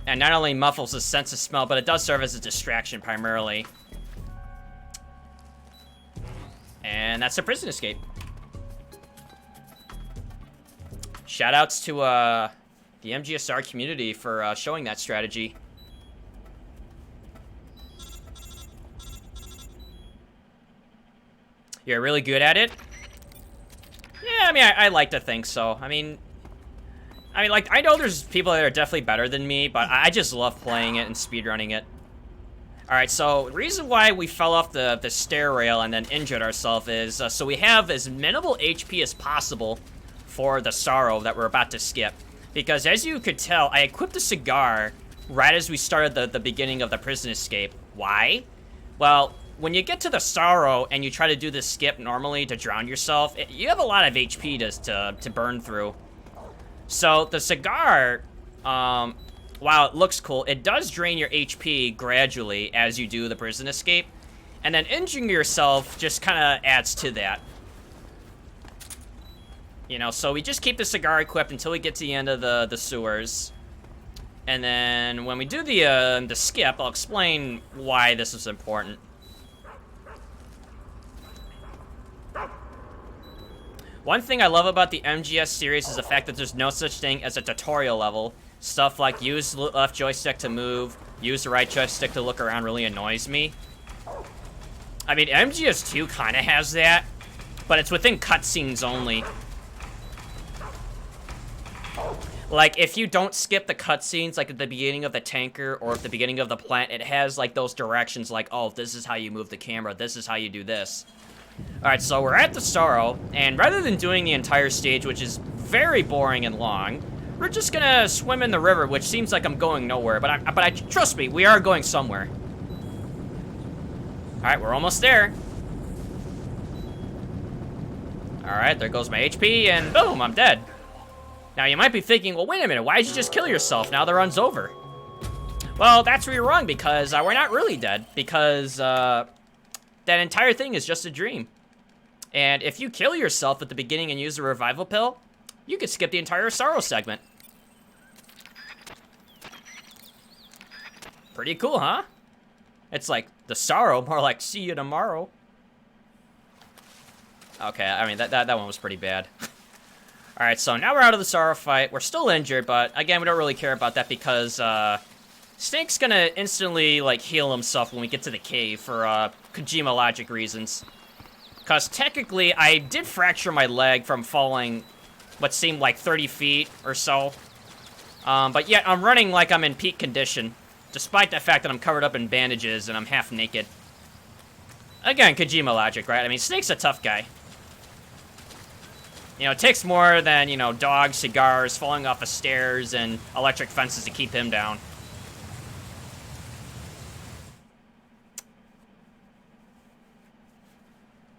A: And not only muffles his sense of smell, but it does serve as a distraction primarily. And that's a prison escape. Shoutouts to the MGS3 community for showing that strategy. You're really good at it? Yeah, I mean, I like to think so. I mean, like, I know there's people that are definitely better than me, but I just love playing it and speedrunning it. Alright, so the reason why we fell off the stair rail and then injured ourselves is so we have as minimal HP as possible for the Sorrow that we're about to skip. Because as you could tell, I equipped a cigar right as we started the beginning of the prison escape. Why? Well, when you get to the Sorrow and you try to do the skip normally to drown yourself, you have a lot of HP to burn through. So the cigar, while it looks cool, it does drain your HP gradually as you do the prison escape. And then injuring yourself just kind of adds to that. You know, so we just keep the cigar equipped until we get to the end of the sewers. And then when we do the skip, I'll explain why this is important. One thing I love about the MGS series is the fact that there's no such thing as a tutorial level. Stuff like use the left joystick to move, use the right joystick to look around really annoys me. I mean, MGS2 kind of has that, but it's within cutscenes only. Like, if you don't skip the cutscenes, like at the beginning of the tanker or at the beginning of the plant, it has like those directions like, oh, this is how you move the camera, this is how you do this. Alright, so we're at the Sorrow, and rather than doing the entire stage, which is very boring and long, we're just gonna swim in the river, which seems like I'm going nowhere, but I trust me, we are going somewhere. Alright, we're almost there. Alright, there goes my HP, and boom, I'm dead. Now, you might be thinking, well, wait a minute, why did you just kill yourself? Now the run's over. Well, that's where you're wrong, because we're not really dead, because that entire thing is just a dream. And if you kill yourself at the beginning and use the revival pill, you could skip the entire Sorrow segment. Pretty cool, huh? It's like the Sorrow, more like see you tomorrow. Okay, I mean, that one was pretty bad. Alright, so now we're out of the Sorrow fight. We're still injured, but again, we don't really care about that because Snake's gonna instantly, like, heal himself when we get to the cave for Kojima logic reasons. Because technically, I did fracture my leg from falling what seemed like 30 feet or so. But yet, I'm running like I'm in peak condition, despite the fact that I'm covered up in bandages and I'm half naked. Again, Kojima logic, right? I mean, Snake's a tough guy. You know, it takes more than, you know, dogs, cigars, falling off of stairs, and electric fences to keep him down.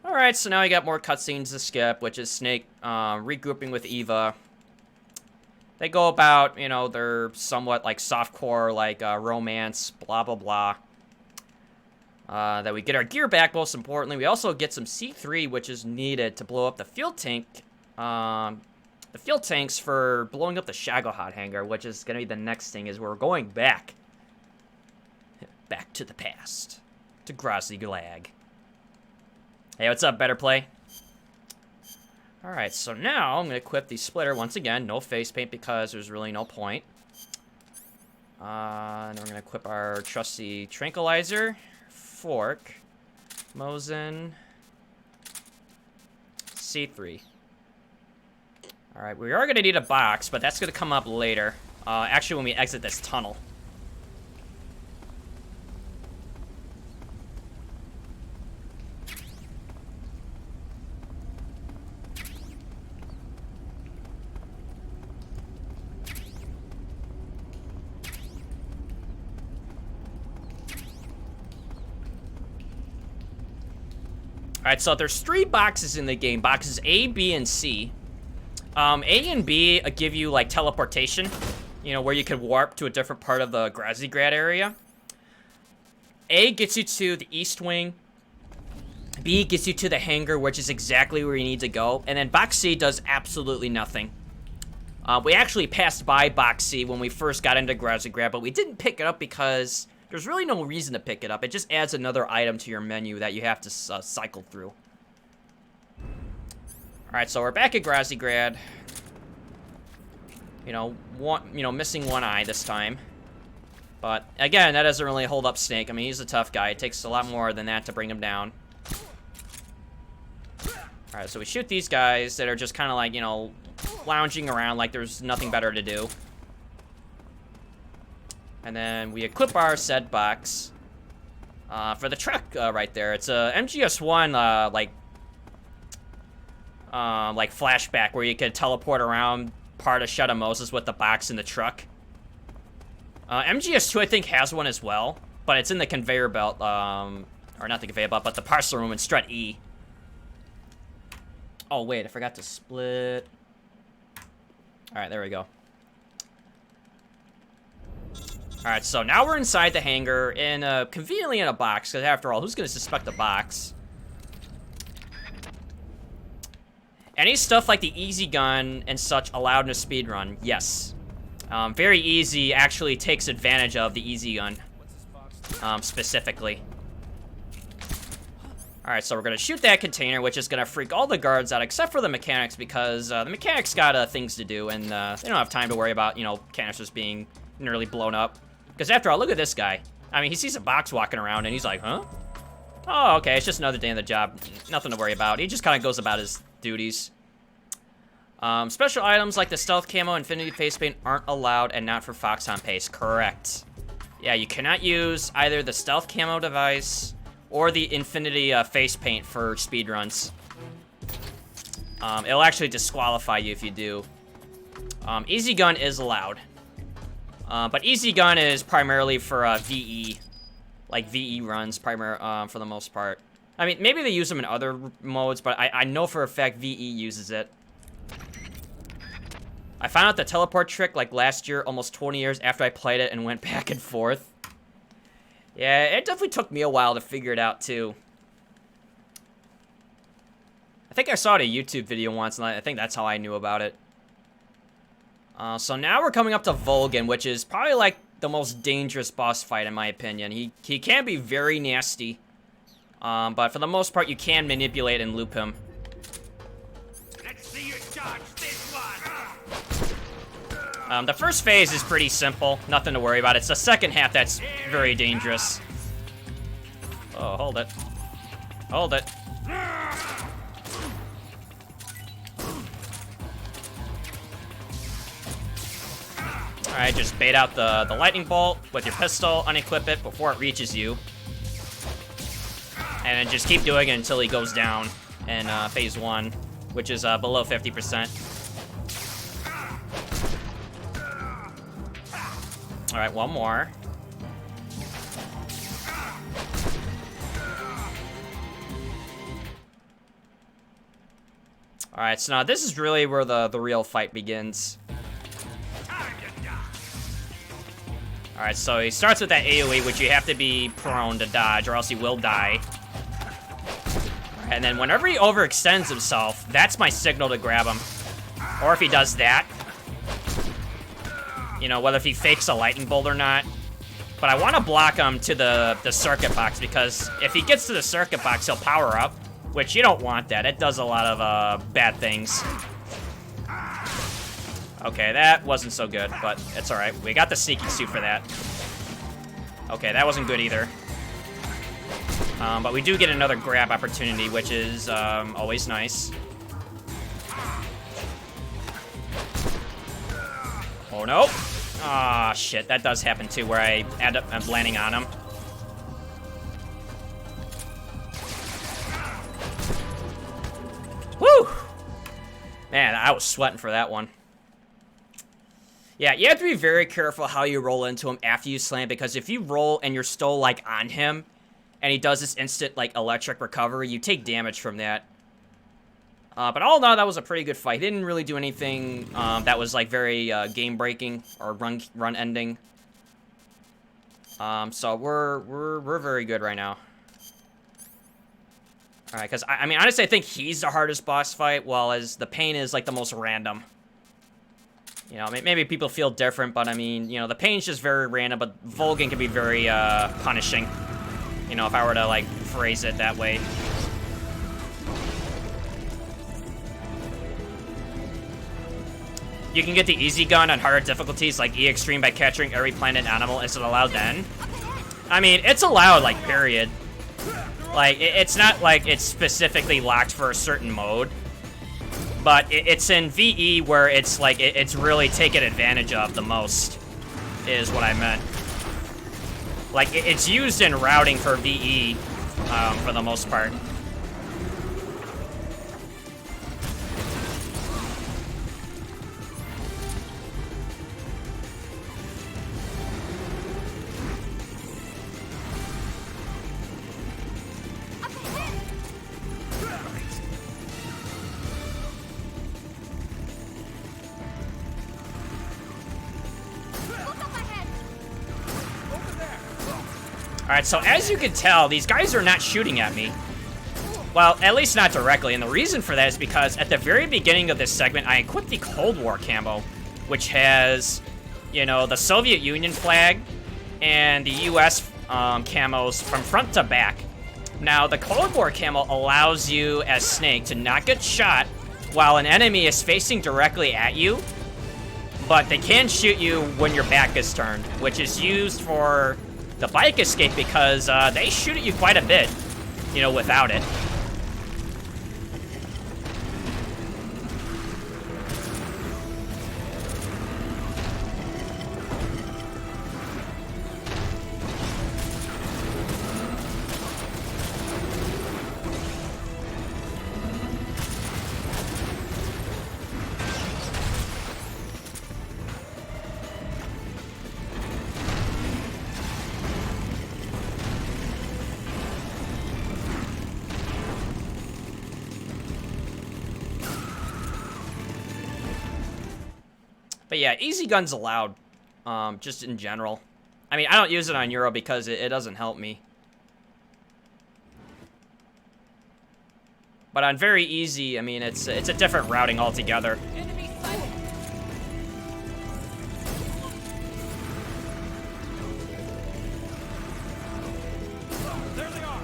A: Alright, so now we got more cutscenes to skip, which is Snake regrouping with Eva. They go about, you know, they're somewhat like softcore, like romance, blah, blah, blah. That we get our gear back, most importantly. We also get some C3, which is needed to blow up the fuel tank. The fuel tanks for blowing up the Shagohod hangar, which is going to be the next thing, is we're going back. Back to the past. To Grosley Gulag. Hey, what's up, Better Play? Alright, so now I'm going to equip the splitter once again. No face paint because there's really no point. And we're going to equip our trusty tranquilizer, fork, Mosin, C3. Alright, we are going to need a box, but that's going to come up later. Actually, when we exit this tunnel. Alright, so there's 3 boxes in the game. Boxes A, B, and C. A and B give you, like, teleportation. You know, where you can warp to a different part of the Grazigrad area. A gets you to the East Wing. B gets you to the hangar, which is exactly where you need to go. And then Box C does absolutely nothing. We actually passed by Box C when we first got into Grazigrad, but we didn't pick it up because there's really no reason to pick it up. It just adds another item to your menu that you have to cycle through. Alright, so we're back at Grazigrad. You know, missing one eye this time. But, again, that doesn't really hold up Snake. I mean, he's a tough guy. It takes a lot more than that to bring him down. Alright, so we shoot these guys that are just kind of like, you know, lounging around like there's nothing better to do. And then we equip our said box. For the truck right there. It's a MGS1, like flashback where you could teleport around part of Shadow Moses with the box in the truck. MGS2, I think, has one as well, but it's in the conveyor belt, or not the conveyor belt, but the parcel room in Strut E. Oh, wait, I forgot to split. All right, there we go. All right, so now we're inside the hangar, conveniently in a box, because after all, who's going to suspect a box? Any stuff like the easy gun and such allowed in a speedrun? Yes. Very easy actually takes advantage of the easy gun, specifically. All right, so we're going to shoot that container, which is going to freak all the guards out, except for the mechanics, because the mechanics got things to do, and they don't have time to worry about, you know, canisters being nearly blown up. Because after all, look at this guy. I mean, he sees a box walking around, and he's like, huh? Oh, okay, it's just another day on the job. Nothing to worry about. He just kind of goes about his duties. Special items like the stealth camo and infinity face paint aren't allowed and not for FoxHound pace. Correct. Yeah, you cannot use either the stealth camo device or the infinity face paint for speedruns. It'll actually disqualify you if you do. Easy gun is allowed. But easy gun is primarily for VE. Like VE runs for the most part. I mean, maybe they use them in other modes, but I know for a fact VE uses it. I found out the teleport trick like last year, almost 20 years after I played it and went back and forth. Yeah, it definitely took me a while to figure it out too. I think I saw it in a YouTube video once, and I think that's how I knew about it. So now we're coming up to Volgan, which is probably like the most dangerous boss fight in my opinion. He can be very nasty, but for the most part you can manipulate and loop him.
B: Let's see you dodge this one.
A: The first phase is pretty simple, nothing to worry about. It's the second half that's very dangerous. Oh, hold it. Hold it. Alright, just bait out the lightning bolt with your pistol, unequip it before it reaches you. And then just keep doing it until he goes down in phase 1, which is below 50%. Alright, one more. Alright, so now this is really where the real fight begins. Alright, so he starts with that AoE, which you have to be prone to dodge, or else he will die. And then whenever he overextends himself, that's my signal to grab him. Or if he does that. You know, whether if he fakes a lightning bolt or not. But I want to block him to the circuit box, because if he gets to the circuit box, he'll power up. Which you don't want that. It does a lot of bad things. Okay, that wasn't so good, but it's alright. We got the sneaky suit for that. Okay, that wasn't good either. But we do get another grab opportunity, which is always nice. Oh, no. Ah, shit. That does happen, too, where I end up landing on him. Woo! Man, I was sweating for that one. Yeah, you have to be very careful how you roll into him after you slam, because if you roll and you're still, like, on him, and he does this instant, like, electric recovery, you take damage from that. But all in all, that was a pretty good fight. He didn't really do anything that was, like, very game-breaking or run-ending. So we're very good right now. Alright, because, I mean, honestly, I think he's the hardest boss fight, while as the pain is, like, the most random. You know, maybe people feel different, but I mean, you know, the pain's just very random, but Volgan can be very, punishing. You know, if I were to, like, phrase it that way. You can get the easy gun on harder difficulties, like EuroExtreme, by capturing every planet animal. Is it allowed then? I mean, it's allowed, like, period. Like, it's not like it's specifically locked for a certain mode, but it's in VE where it's like, it's really taken advantage of the most, is what I meant. Like, it's used in routing for VE, for the most part. Alright, so as you can tell, these guys are not shooting at me. Well, at least not directly, and the reason for that is because at the very beginning of this segment, I equipped the Cold War camo, which has, you know, the Soviet Union flag and the US camos from front to back. Now, the Cold War camo allows you, as Snake, to not get shot while an enemy is facing directly at you, but they can shoot you when your back is turned, which is used for the bike escape because they shoot at you quite a bit, you know, without it. But yeah, easy guns allowed, just in general. I mean, I don't use it on Euro because it doesn't help me. But on very easy, I mean, it's a different routing altogether.
E: Enemy sighted. There they are.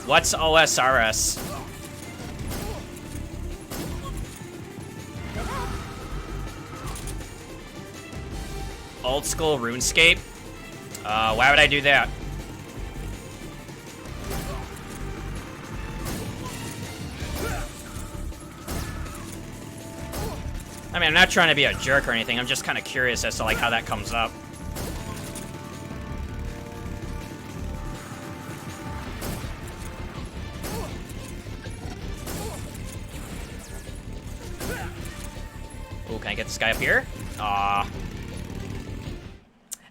A: What's OSRS? Old school RuneScape? Why would I do that? I mean, I'm not trying to be a jerk or anything. I'm just kind of curious as to, like, how that comes up. Ooh, can I get this guy up here? Aw.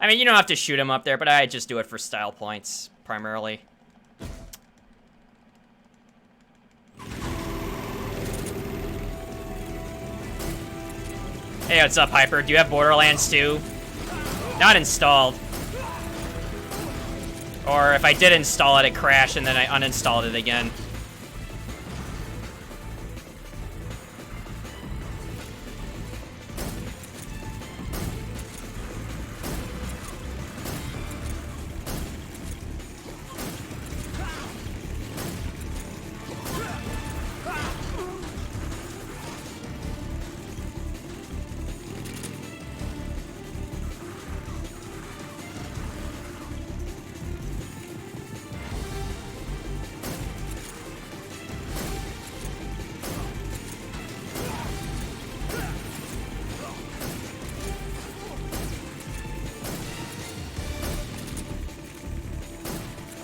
A: I mean, you don't have to shoot him up there, but I just do it for style points, primarily. Hey, what's up, Hyper? Do you have Borderlands 2? Not installed. Or if I did install it, it crashed, and then I uninstalled it again.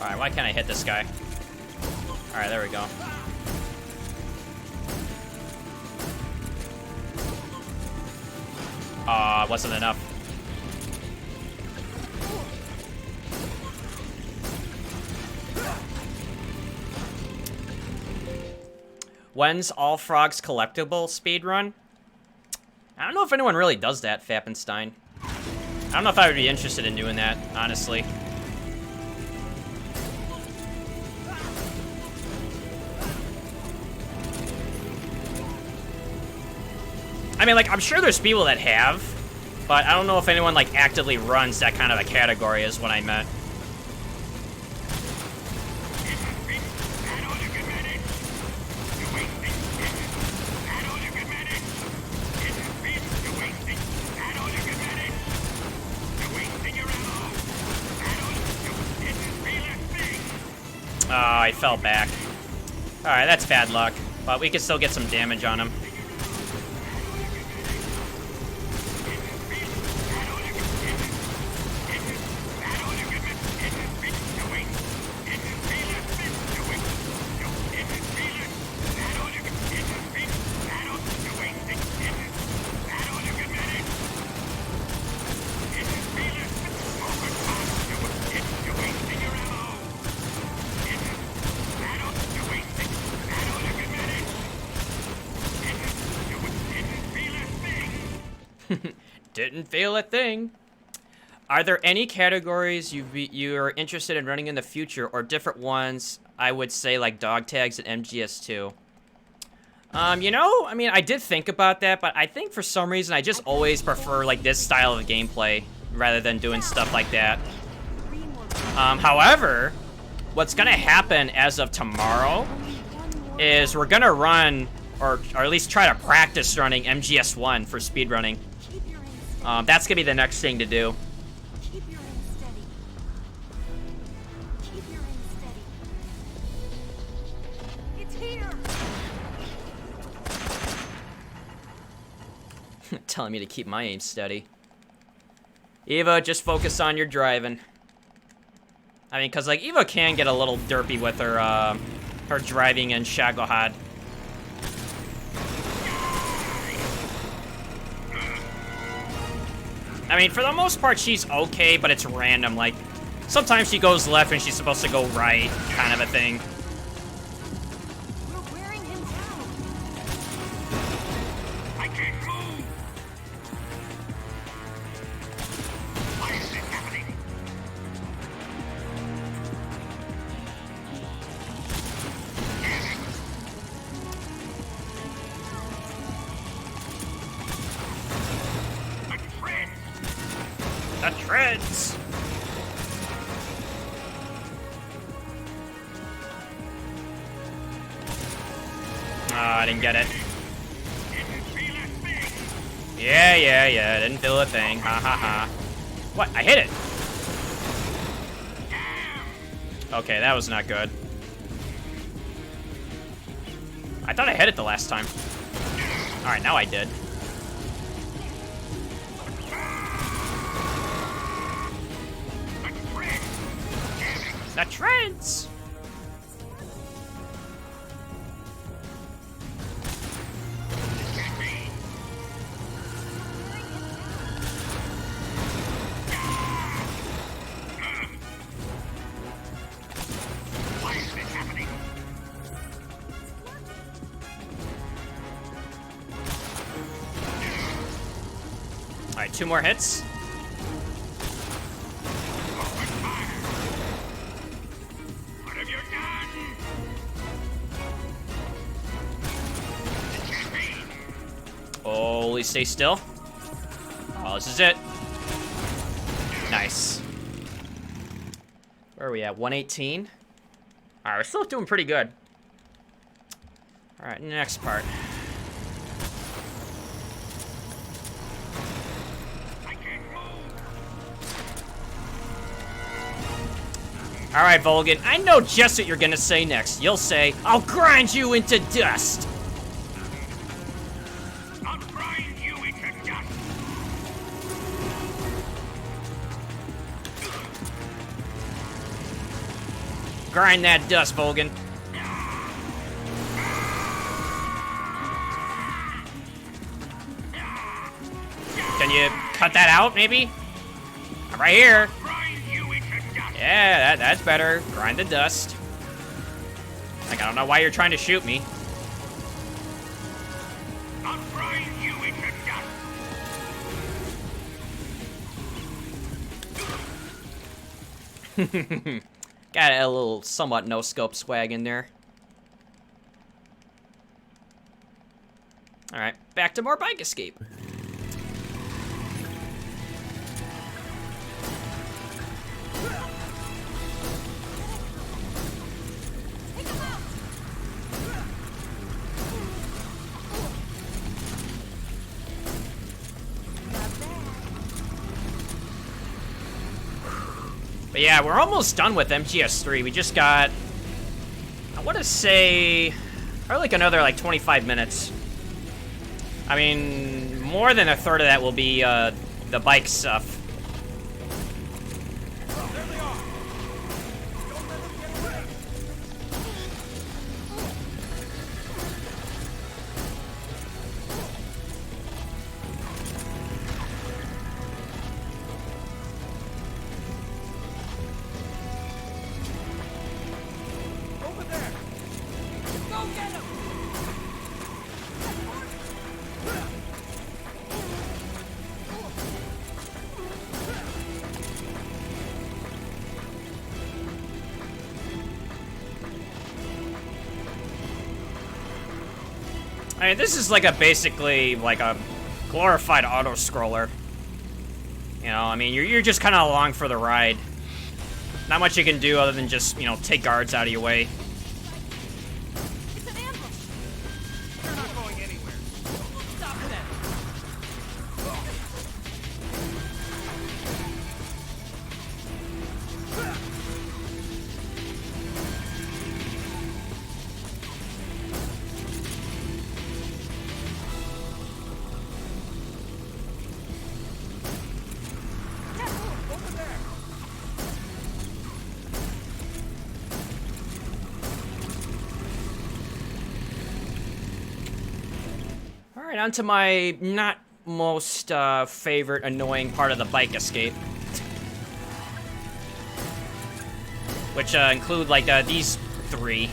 A: Alright, why can't I hit this guy? Alright, there we go. Wasn't enough. When's All Frogs collectible speedrun? I don't know if anyone really does that, Fappenstein. I don't know if I would be interested in doing that, honestly. I mean, like, I'm sure there's people that have, but I don't know if anyone, like, actively runs that kind of a category is what I meant. Oh, I fell back. Alright, that's bad luck. But we can still get some damage on him. Didn't feel a thing. Are there any categories you're interested in running in the future, or different ones? I would say like dog tags and MGS2. You know, I mean, I did think about that, but I think for some reason I just always prefer like this style of gameplay rather than doing stuff like that. However, what's gonna happen as of tomorrow is we're gonna run, or at least try to practice running MGS1 for speedrunning. That's gonna be the next thing to do.
F: Keep your aim steady. Keep your aim steady. It's here.
A: Telling me to keep my aim steady. Eva, just focus on your driving. I mean, cause like Eva can get a little derpy with her her driving in Shagohad. I mean, for the most part, she's okay, but it's random. Like, sometimes she goes left when she's supposed to go right, kind of a thing.
F: We're wearing him down.
B: I can't move. Why is this happening?
A: The treads! Oh, I didn't get it. Yeah, didn't feel a thing. Ha ha ha. What? I hit it! Okay, that was not good. I thought I hit it the last time. Alright, now I did. The treads!
B: Why is this happening?
A: Alright, 2 more hits.
B: What have you done?
A: Holy, stay still. Oh, this is it. Nice. Where are we at? 118? Alright, we're still doing pretty good. Alright, next part. Alright, Volgan, I know just what you're gonna say next. You'll say, I'll grind you into dust.
B: I'll grind you into dust.
A: Grind that dust, Volgan. Can you cut that out, maybe? Right here.
B: Grind you into dust.
A: Yeah, that's better. Grind the dust. Like, I don't know why you're trying to shoot me.
B: I'll grind you into dust.
A: Got a little somewhat no-scope swag in there. Alright, back to more bike escape.
F: Take him out. Not bad.
A: But yeah, we're almost done with MGS3. We just got, I want to say, probably like another like 25 minutes. I mean, more than a third of that will be the bike stuff.
E: There they are. Don't let them get away. Over there. Go get him.
A: I mean, this is like a basically like a glorified auto scroller. You know, I mean, you're just kind of along for the ride. Not much you can do other than just, you know, take guards out of your way.
F: It's an ambush.
E: They're not going anywhere. Stop them. Over there.
A: All right, on to my not most favorite annoying part of the bike escape. Which include like these three.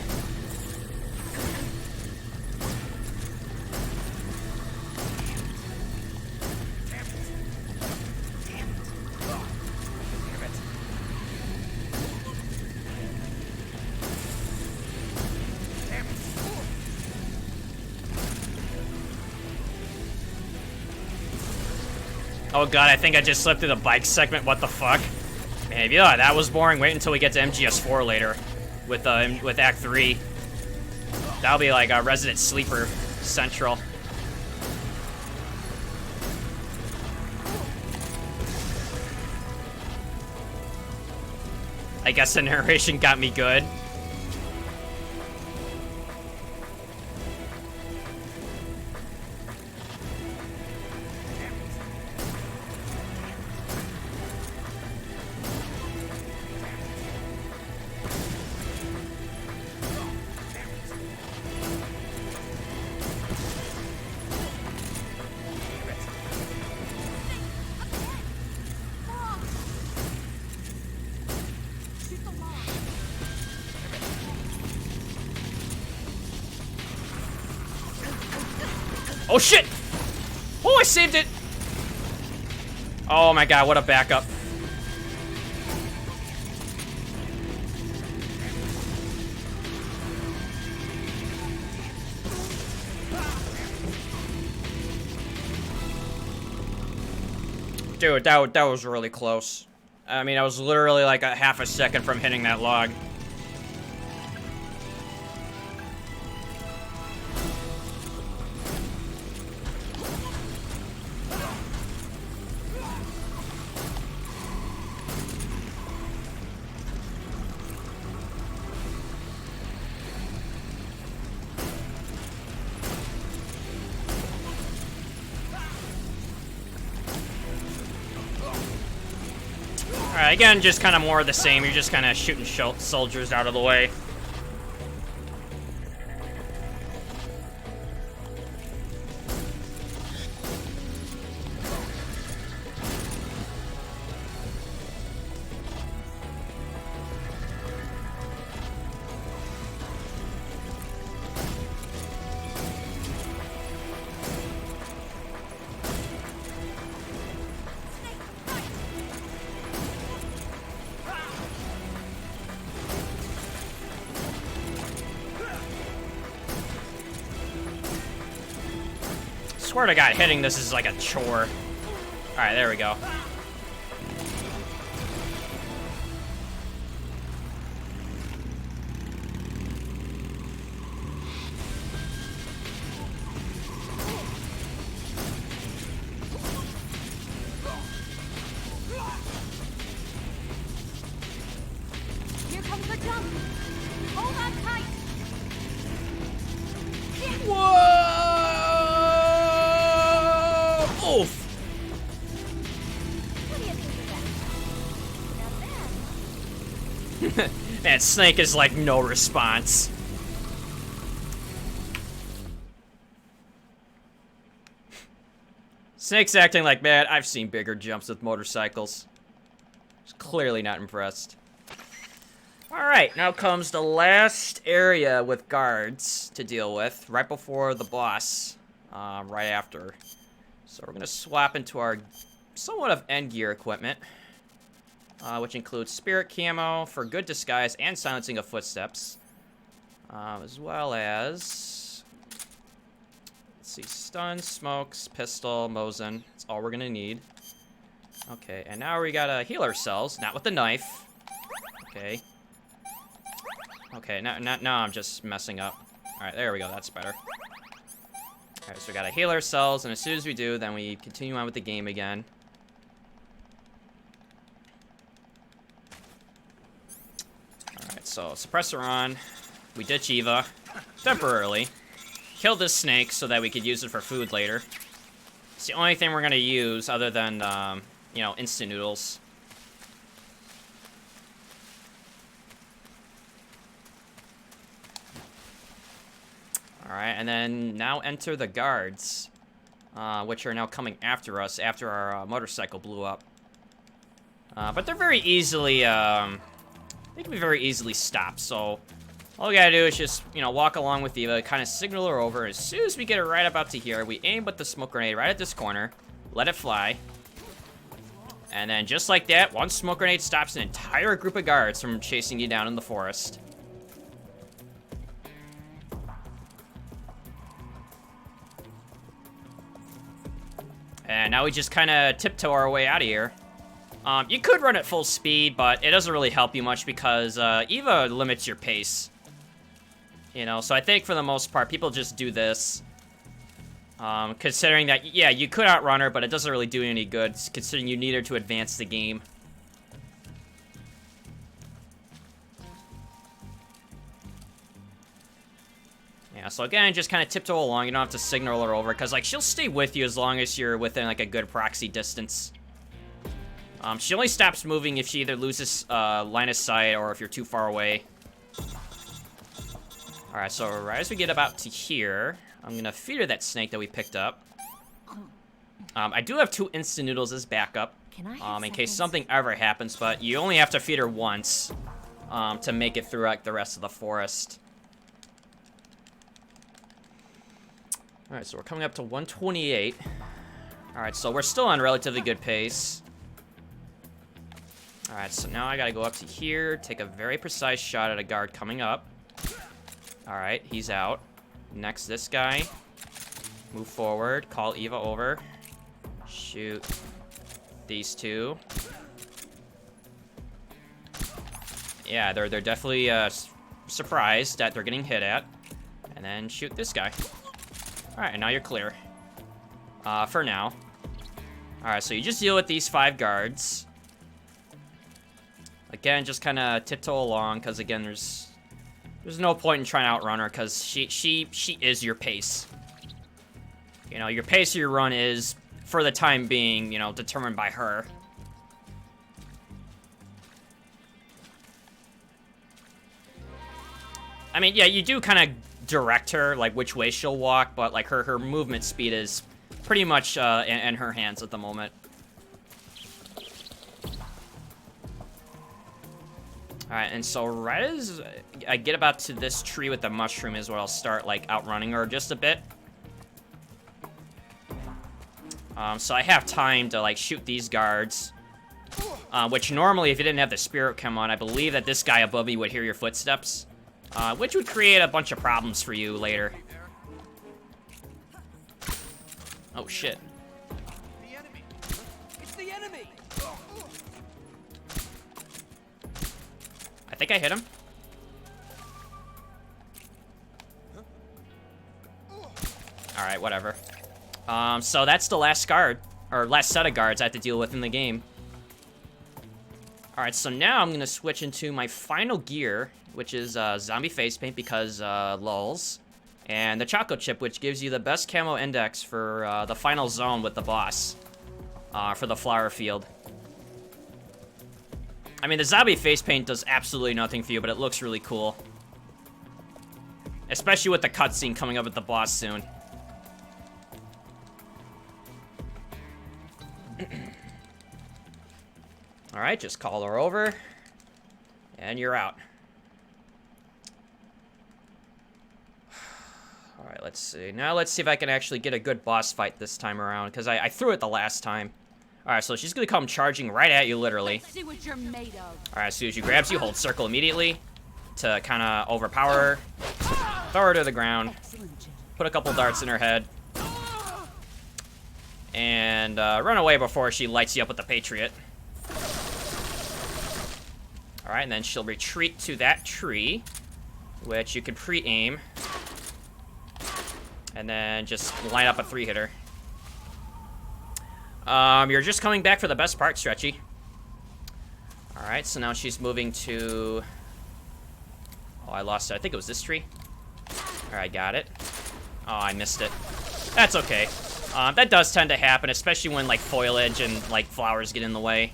A: Oh god, I think I just slipped through the bike segment. What the fuck? Man, if you thought that was boring, wait until we get to MGS4 later with Act 3. That'll be like a Resident Sleeper Central. I guess the narration got me good.
F: Shoot the wall.
A: Oh shit! Oh, I saved it! Oh my god, what a backup. Dude, that was really close. I mean, I was literally like a half a second from hitting that log. Alright, again, just kind of more of the same. You're just kind of shooting soldiers out of the way. Swear to God, hitting this is like a chore. Alright, there we go.
F: Here comes the jump. Hold on tight.
A: Whoa! Oof!
F: What do you think of that? Now then.
A: Man, Snake is like no response. Snake's acting like, man, I've seen bigger jumps with motorcycles. He's clearly not impressed. Alright, now comes the last area with guards to deal with, right before the boss, right after. So we're gonna swap into our somewhat of end gear equipment, which includes spirit camo for good disguise and silencing of footsteps, as well as, let's see, stun, smokes, pistol, Mosin. That's all we're gonna need. Okay, and now we gotta heal ourselves, not with the knife. Okay. Okay, now I'm just messing up. Alright, there we go, that's better. Alright, so we gotta heal ourselves, and as soon as we do, then we continue on with the game again. Alright, so suppressor on. We ditch Eva temporarily. Killed this snake so that we could use it for food later. It's the only thing we're gonna use other than, you know, instant noodles. Alright, and then now enter the guards, which are now coming after us after our motorcycle blew up. But they're very easily, they can be very easily stopped, so all we gotta do is just, you know, walk along with Eva, kind of signal her over. As soon as we get her right about to here, we aim with the smoke grenade right at this corner, let it fly. And then just like that, one smoke grenade stops an entire group of guards from chasing you down in the forest. And now we just kind of tiptoe our way out of here. You could run at full speed, but it doesn't really help you much because Eva limits your pace. You know, so I think for the most part, people just do this. Considering that, yeah, you could outrun her, but it doesn't really do you any good, considering you need her to advance the game. Yeah, so again, just kind of tiptoe along. You don't have to signal her over, because, like, she'll stay with you as long as you're within, like, a good proxy distance. She only stops moving if she either loses line of sight or if you're too far away. Alright, so right as we get about to here, I'm gonna feed her that snake that we picked up. I do have 2 instant noodles as backup, in case something ever happens, but you only have to feed her once to make it through, like, the rest of the forest. Alright, so we're coming up to 128. Alright, so we're still on relatively good pace. Alright, so now I gotta go up to here, take a very precise shot at a guard coming up. Alright, he's out. Next, this guy. Move forward, call Eva over. Shoot these 2. Yeah, they're definitely surprised that they're getting hit at. And then shoot this guy. Alright, and now you're clear. For now. Alright, so you just deal with these 5 guards. Again, just kind of tiptoe along, because again, there's no point in trying to outrun her, because she is your pace. You know, your pace of your run is, for the time being, you know, determined by her. I mean, yeah, you do kind of direct her, like, which way she'll walk, but, like, her movement speed is pretty much in her hands at the moment. Alright, and so right as I get about to this tree with the mushroom is where I'll start, like, outrunning her just a bit. So I have time to, like, shoot these guards. Which normally, if you didn't have the spirit come on, I believe that this guy above me would hear your footsteps. Which would create a bunch of problems for you later. Oh, shit.
E: The enemy. It's the enemy.
A: I think I hit him. Alright, whatever. So that's the last guard, or last set of guards I have to deal with in the game. Alright, so now I'm gonna switch into my final gear, which is zombie face paint because lulz. And the Choco Chip, which gives you the best camo index for the final zone with the boss. For the flower field. I mean, the zombie face paint does absolutely nothing for you, but it looks really cool. Especially with the cutscene coming up with the boss soon. Alright, just call her over. And you're out. Alright, let's see. Now let's see if I can actually get a good boss fight this time around, because I threw it the last time. Alright, so she's gonna come charging right at you, literally.
F: Let's see what you're made of.
A: Alright, as soon as she grabs you, hold circle immediately to kind of overpower her. Throw her to the ground.
F: Excellent, Jim.
A: Put a couple darts in her head. And run away before she lights you up with the Patriot. Alright, and then she'll retreat to that tree, which you can pre-aim. And then just line up a 3-hitter. You're just coming back for the best part, Stretchy. Alright, so now she's moving to... Oh, I lost it. I think it was this tree. Alright, got it. Oh, I missed it. That's okay. That does tend to happen, especially when, like, foliage and, like, flowers get in the way.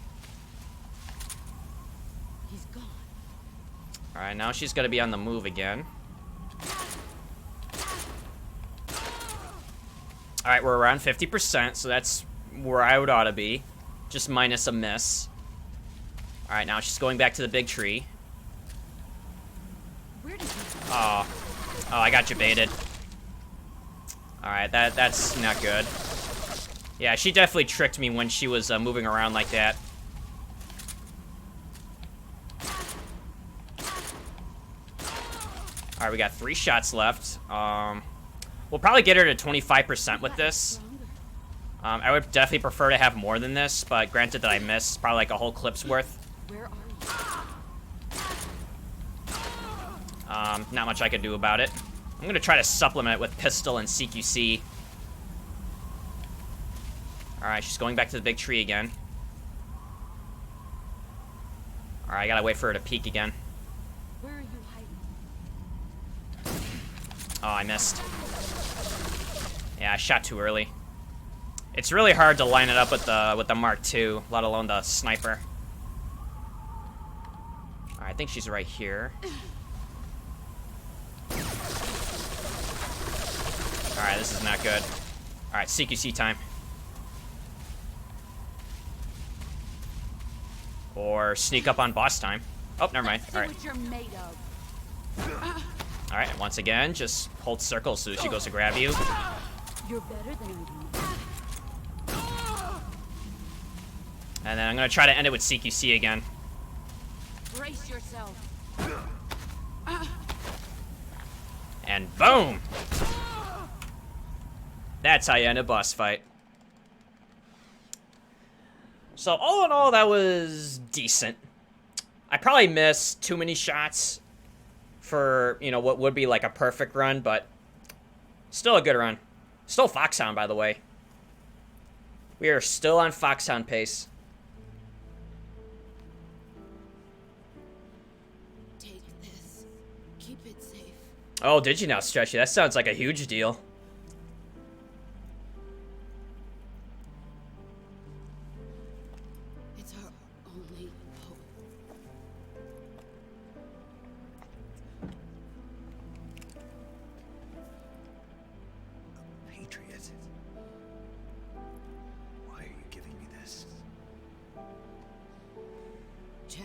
F: He's gone.
A: Alright, now she's gonna be on the move again. Alright, we're around 50%, so that's where I would ought to be. Just minus a miss. Alright, now she's going back to the big tree.
F: Where did he go?
A: Oh, I got you baited. Alright, that's not good. Yeah, she definitely tricked me when she was moving around like that. Alright, we got 3 shots left. We'll probably get her to 25% with this. I would definitely prefer to have more than this, but granted that I missed probably like a whole clip's worth.
F: Where are you?
A: Not much I can do about it. I'm gonna try to supplement it with pistol and CQC. Alright, she's going back to the big tree again. Alright, I gotta wait for her to peek again.
F: Where are you hiding?
A: Oh, I missed. Yeah, I shot too early. It's really hard to line it up with the Mark II, let alone the sniper. Alright, I think she's right here. Alright, this is not good. Alright, CQC time. Or sneak up on boss time. Oh, never mind.
F: See
A: Alright.
F: what you're made of.
A: Alright, and once again, just hold circle so she goes to grab you.
F: You're better than I do.
A: And then I'm gonna try to end it with CQC again.
F: Brace yourself.
A: And boom! That's how you end a boss fight. So all in all, that was decent. I probably missed too many shots for, you know, what would be like a perfect run, but still a good run. Still FoxHound, by the way. We are still on FoxHound pace.
F: Take this. Keep it safe.
A: Oh, did you now, Stretchy? That sounds like a huge deal.
F: It's our only hope.
B: Patriot. Why are you giving me this?
F: Jack.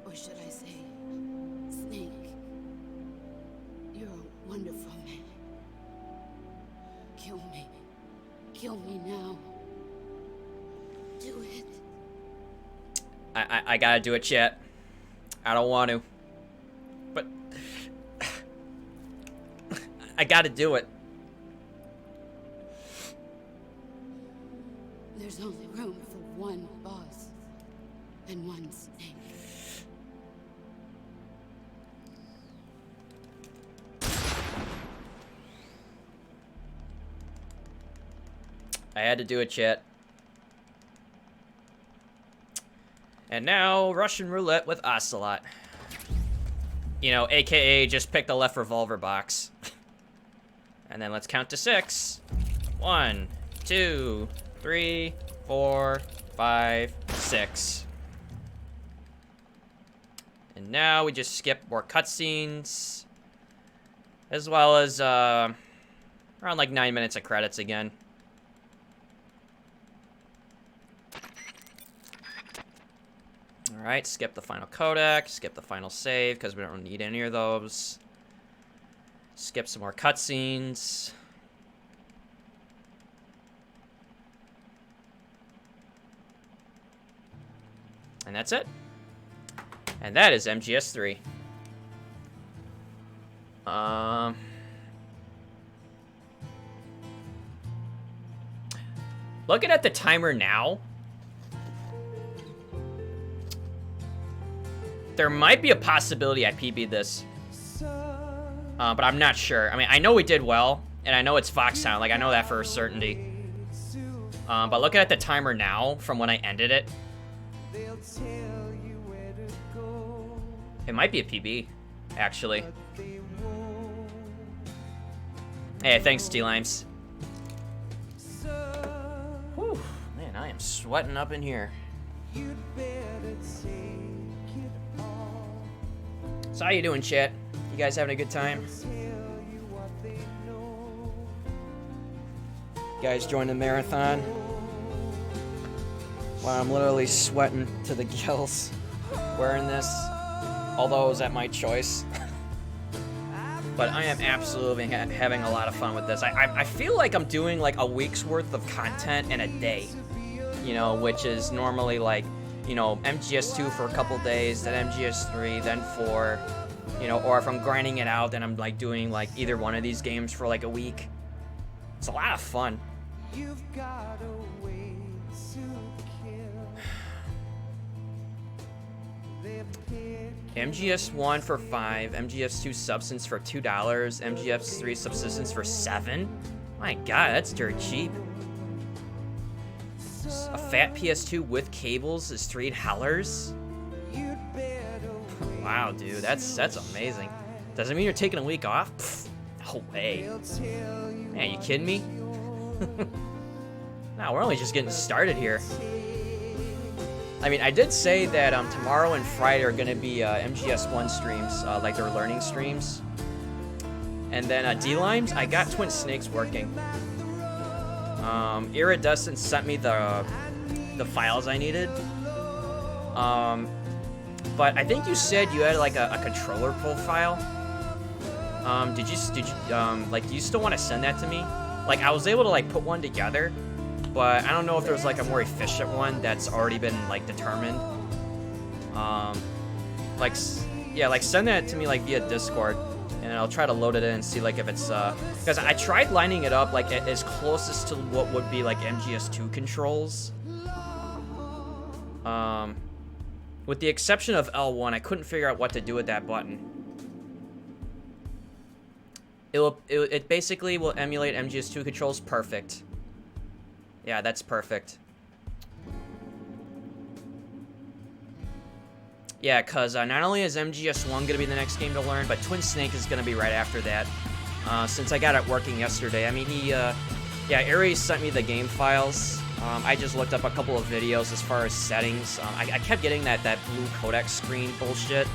F: Or should I say, Snake. You're a wonderful man. Kill me. Kill me now. Do it.
A: I gotta do it, chat. I don't want to. But I gotta do it.
F: There's only room for one boss and one snake.
A: I had to do it, chat. And now, Russian roulette with Ocelot. You know, AKA just pick the left revolver box. And then let's count to 6. 1, 2, 3, 4, 5, 6. And now we just skip more cutscenes. As well as, around like 9 minutes of credits again. Alright, skip the final codec, skip the final save, because we don't need any of those. Skip some more cutscenes. And that's it. And that is MGS3. Looking at the timer now, there might be a possibility I PB'd this. But I'm not sure. I mean, I know we did well, and I know it's FoxHound. Like, I know that for a certainty. But looking at the timer now, from when I ended it, it might be a PB, actually. Hey, thanks, T-Limes. Whew, man, I am sweating up in here. So how you doing, chat? You guys having a good time? You guys join the marathon? Wow, I'm literally sweating to the gills wearing this. Although it was at my choice. But I am absolutely having a lot of fun with this. I feel like I'm doing like a week's worth of content in a day. You know, which is normally like, you know, MGS2 for a couple days, then MGS3, then 4. You know, or if I'm grinding it out, then I'm like doing like either one of these games for like a week. It's a lot of fun. You've got a way to kill. MGS1 for $5, MGS2 Substance for $2, MGS3 Subsistence for $7. My God, that's dirt cheap. A fat PS2 with cables is $3. Wow, dude, that's amazing. Does it mean you're taking a week off? Pfft, no way. Man, you kidding me? No, we're only just getting started here. I mean, I did say that tomorrow and Friday are going to be MGS1 streams, like their learning streams. And then D-Limes, I got Twin Snakes working. Iridescent sent me the files I needed. But I think you said you had like a controller profile. Did you like, do you still want to send that to me? Like, I was able to like put one together, but I don't know if there's like a more efficient one that's already been like determined. Like, yeah, like send that to me like via Discord, and I'll try to load it in and see like if it's because I tried lining it up like as closest to what would be like MGS2 controls. With the exception of L1, I couldn't figure out what to do with that button. It basically will emulate MGS2 controls perfect. Yeah, that's perfect. Yeah, because not only is MGS1 going to be the next game to learn, but Twin Snake is going to be right after that. Since I got it working yesterday. I mean, yeah, Aries sent me the game files. I just looked up a couple of videos as far as settings. I kept getting that blue codec screen bullshit.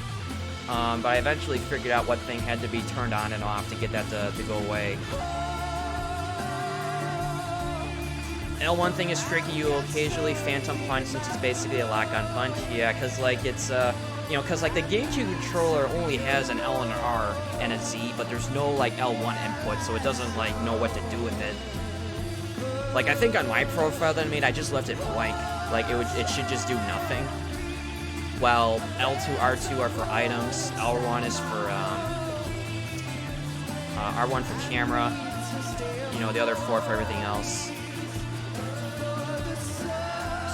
A: But I eventually figured out what thing had to be turned on and off to get that to go away. L1 thing is tricky. You will occasionally phantom punch since it's basically a lock-on punch. Yeah, because like it's you know, because like the GameCube controller only has an L and R and a Z, but there's no like L1 input, so it doesn't like know what to do with it. Like I think on my profile that I made, I just left it blank. Like it should just do nothing. Well, L2, R2 are for items. L1 is for R1 for camera. You know, the other 4 for everything else.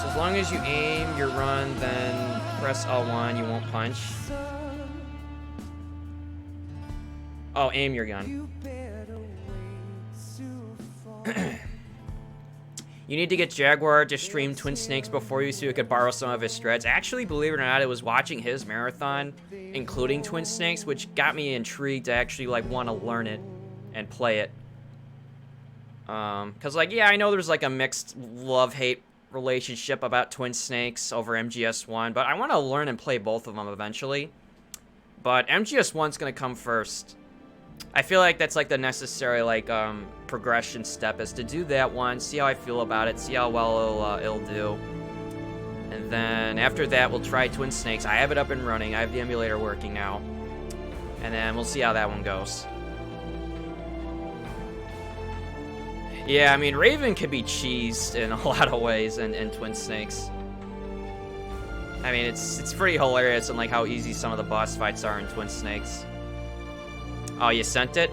A: as long as you aim your run, then press L1, you won't punch. Oh, aim your gun. You need to get Jaguar to stream Twin Snakes before you so you could borrow some of his strats. Actually, believe it or not, it was watching his marathon, including Twin Snakes, which got me intrigued to actually, like, want to learn it and play it. Because, like, yeah, I know there's, like, a mixed love-hate relationship about Twin Snakes over MGS1, but I want to learn and play both of them eventually. But MGS1's going to come first. I feel like that's, like, the necessary, like, progression step is to do that one, see how I feel about it, see how well it'll do. And then after that, we'll try Twin Snakes. I have it up and running. I have the emulator working now. And then we'll see how that one goes. Yeah, I mean, Raven could be cheesed in a lot of ways in Twin Snakes. I mean, it's pretty hilarious in, like, how easy some of the boss fights are in Twin Snakes. Oh, you sent it?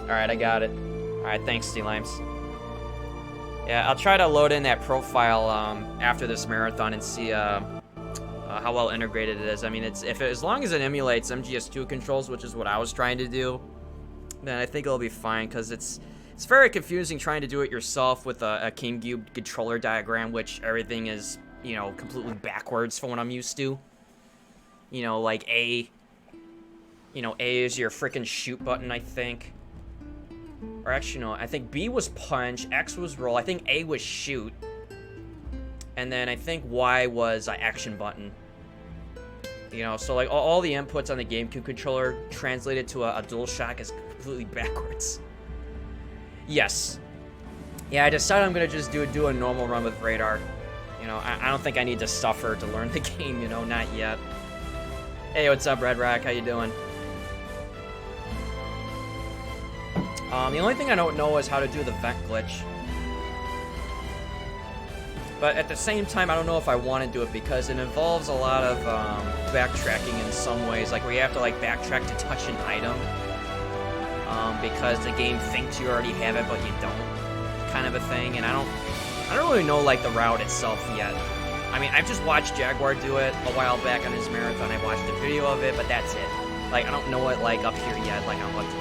A: Alright, I got it. Alright, thanks, D-Limes. Yeah, I'll try to load in that profile after this marathon and see how well integrated it is. I mean, as long as it emulates MGS2 controls, which is what I was trying to do, then I think it'll be fine, because it's very confusing trying to do it yourself with a GameCube controller diagram, which everything is, you know, completely backwards from what I'm used to. You know, like A is your freaking shoot button, I think. Or actually, no, I think B was punch, X was roll, I think A was shoot. And then I think Y was an action button. You know, so like all the inputs on the GameCube controller translated to a DualShock is completely backwards. Yes. Yeah, I decided I'm gonna just do a normal run with radar. You know, I don't think I need to suffer to learn the game, you know, not yet. Hey, what's up, Red Rock? How you doing? The only thing I don't know is how to do the vent glitch. But at the same time, I don't know if I want to do it because it involves a lot of backtracking in some ways, like where you have to like backtrack to touch an item because the game thinks you already have it but you don't, kind of a thing. And I don't really know like the route itself yet. I mean, I've just watched Jaguar do it a while back on his marathon. I watched a video of it, but that's it. Like I don't know it like up here yet, like on what to do.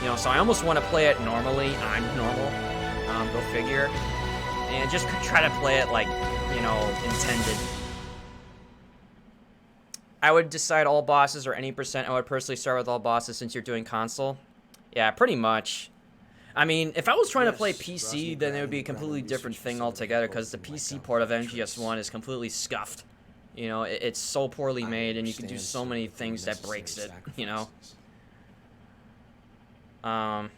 A: You know, so I almost want to play it normally, on normal, go figure, and just try to play it like, you know, intended. I would decide all bosses or any percent. I would personally start with all bosses since you're doing console. Yeah, pretty much. I mean, if I was trying to play PC, then it would be a completely different thing altogether because the PC port of MGS1 is completely scuffed. You know, it's so poorly made and you can do so many things that breaks it, you know. Yeah,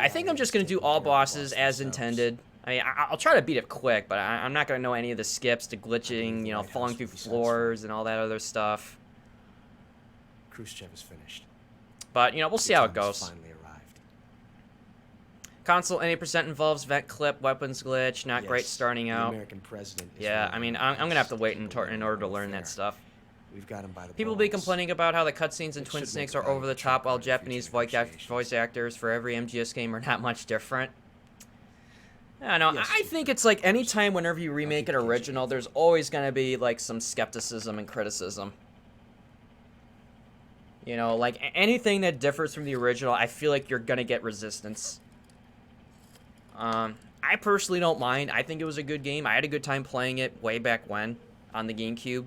A: I think I'm just going to do all bosses as intended. I mean, I'll try to beat it quick, but I'm not going to know any of the skips, the glitching, you know, falling through floors and all that other stuff.
G: Khrushchev is finished.
A: But, you know, we'll see how it goes. Console, any percent involves vent clip, weapons glitch, not great starting out. Yeah, I mean, I'm going to have to wait in order to learn that stuff.
G: We've got him by the
A: People be complaining about how the cutscenes in Twin Snakes are over the top, while Japanese voice actors for every MGS game are not much different. I don't know. I think it's like anytime whenever you remake an original, there's always going to be like some skepticism and criticism. You know, like anything that differs from the original, I feel like you're going to get resistance. I personally don't mind. I think it was a good game. I had a good time playing it way back when on the GameCube.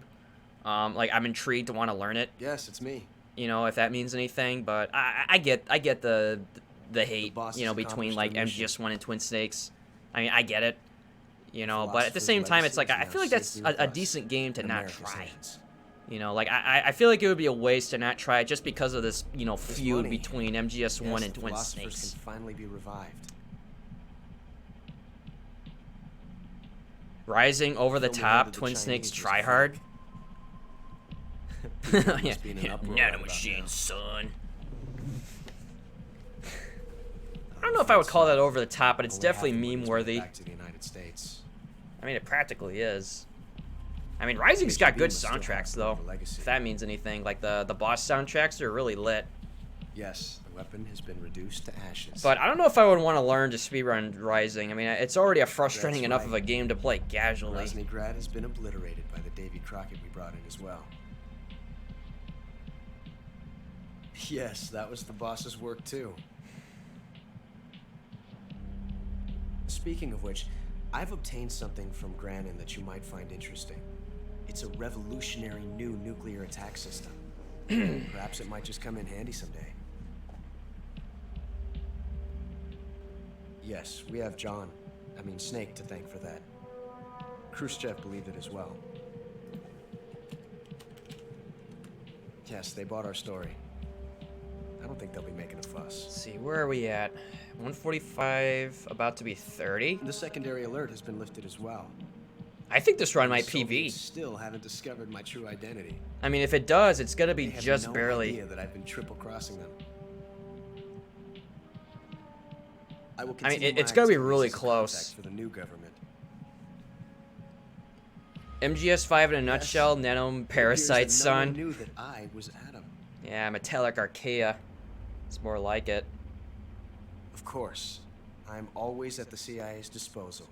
A: Like I'm intrigued to want to learn it.
G: Yes, it's me.
A: You know, if that means anything, but I get the hate, you know, between like MGS1 and Twin Snakes. I mean, I get it. You know, but at the same time, it's like I feel like that's a decent game to not try. You know, like I feel like it would be a waste to not try it just because of this, you know, feud between MGS1 and Twin Snakes.
G: Can finally be revived.
A: Rising over the top, Twin Snakes tryhard. Yeah, nanomachine, son. I don't know if I would call that over the top, but it's definitely meme-worthy. I mean, it practically is. I mean, Rising's got good soundtracks, though, if that means anything. Like, the boss soundtracks are really lit.
G: Yes, the weapon has been reduced to ashes.
A: But I don't know if I would want to learn to speedrun Rising. I mean, it's already a frustrating
G: That's
A: enough
G: right.
A: of a game to play casually.
G: Grad has been obliterated by the Davy Crockett we brought in as well. Yes, that was the boss's work too. Speaking of which, I've obtained something from Granin that you might find interesting. It's a revolutionary new nuclear attack system. Perhaps it might just come in handy someday. Yes, we have Snake to thank for that. Khrushchev believed it as well. Yes, they bought our story. I don't think they'll be making a fuss.
A: Let's see, where are we at? 145, about to be 30.
G: The secondary alert has been lifted as well.
A: I think this run might
G: The Soviets
A: PV.
G: still haven't discovered my true identity.
A: I mean, if it does, it's gonna be
G: They have
A: just
G: no
A: barely.
G: idea that I've been triple crossing them. I will
A: I mean,
G: continue
A: it's
G: my
A: gonna be
G: activities
A: really
G: as a
A: close.
G: contact for the new government.
A: MGS3 in a nutshell,
G: It
A: nano
G: appears
A: parasites,
G: that no one
A: son.
G: knew that I was Adam.
A: Yeah, metallic archaea. It's more like it.
G: Of course, I'm always at the CIA's disposal,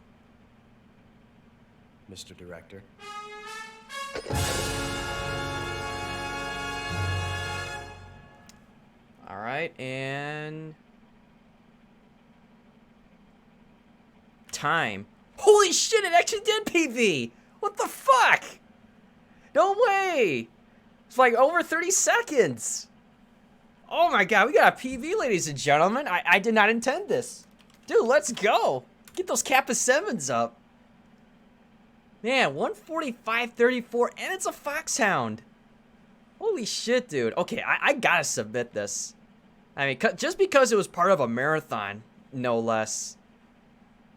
G: Mr. Director.
A: Alright, and... time. Holy shit, it actually did PV! What the fuck? No way! It's like over 30 seconds! Oh my god, we got a PV, ladies and gentlemen. I did not intend this. Dude, let's go! Get those Kappa 7s up. Man, 145.34, and it's a FoxHound. Holy shit, dude. Okay, I gotta submit this. I mean, just because it was part of a marathon, no less.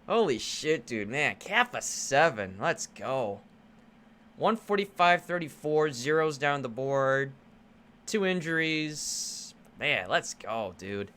A: Holy shit, dude. Man, Kappa 7. Let's go. 145.34. Zeros down the board. 2 injuries. Man, let's go, dude.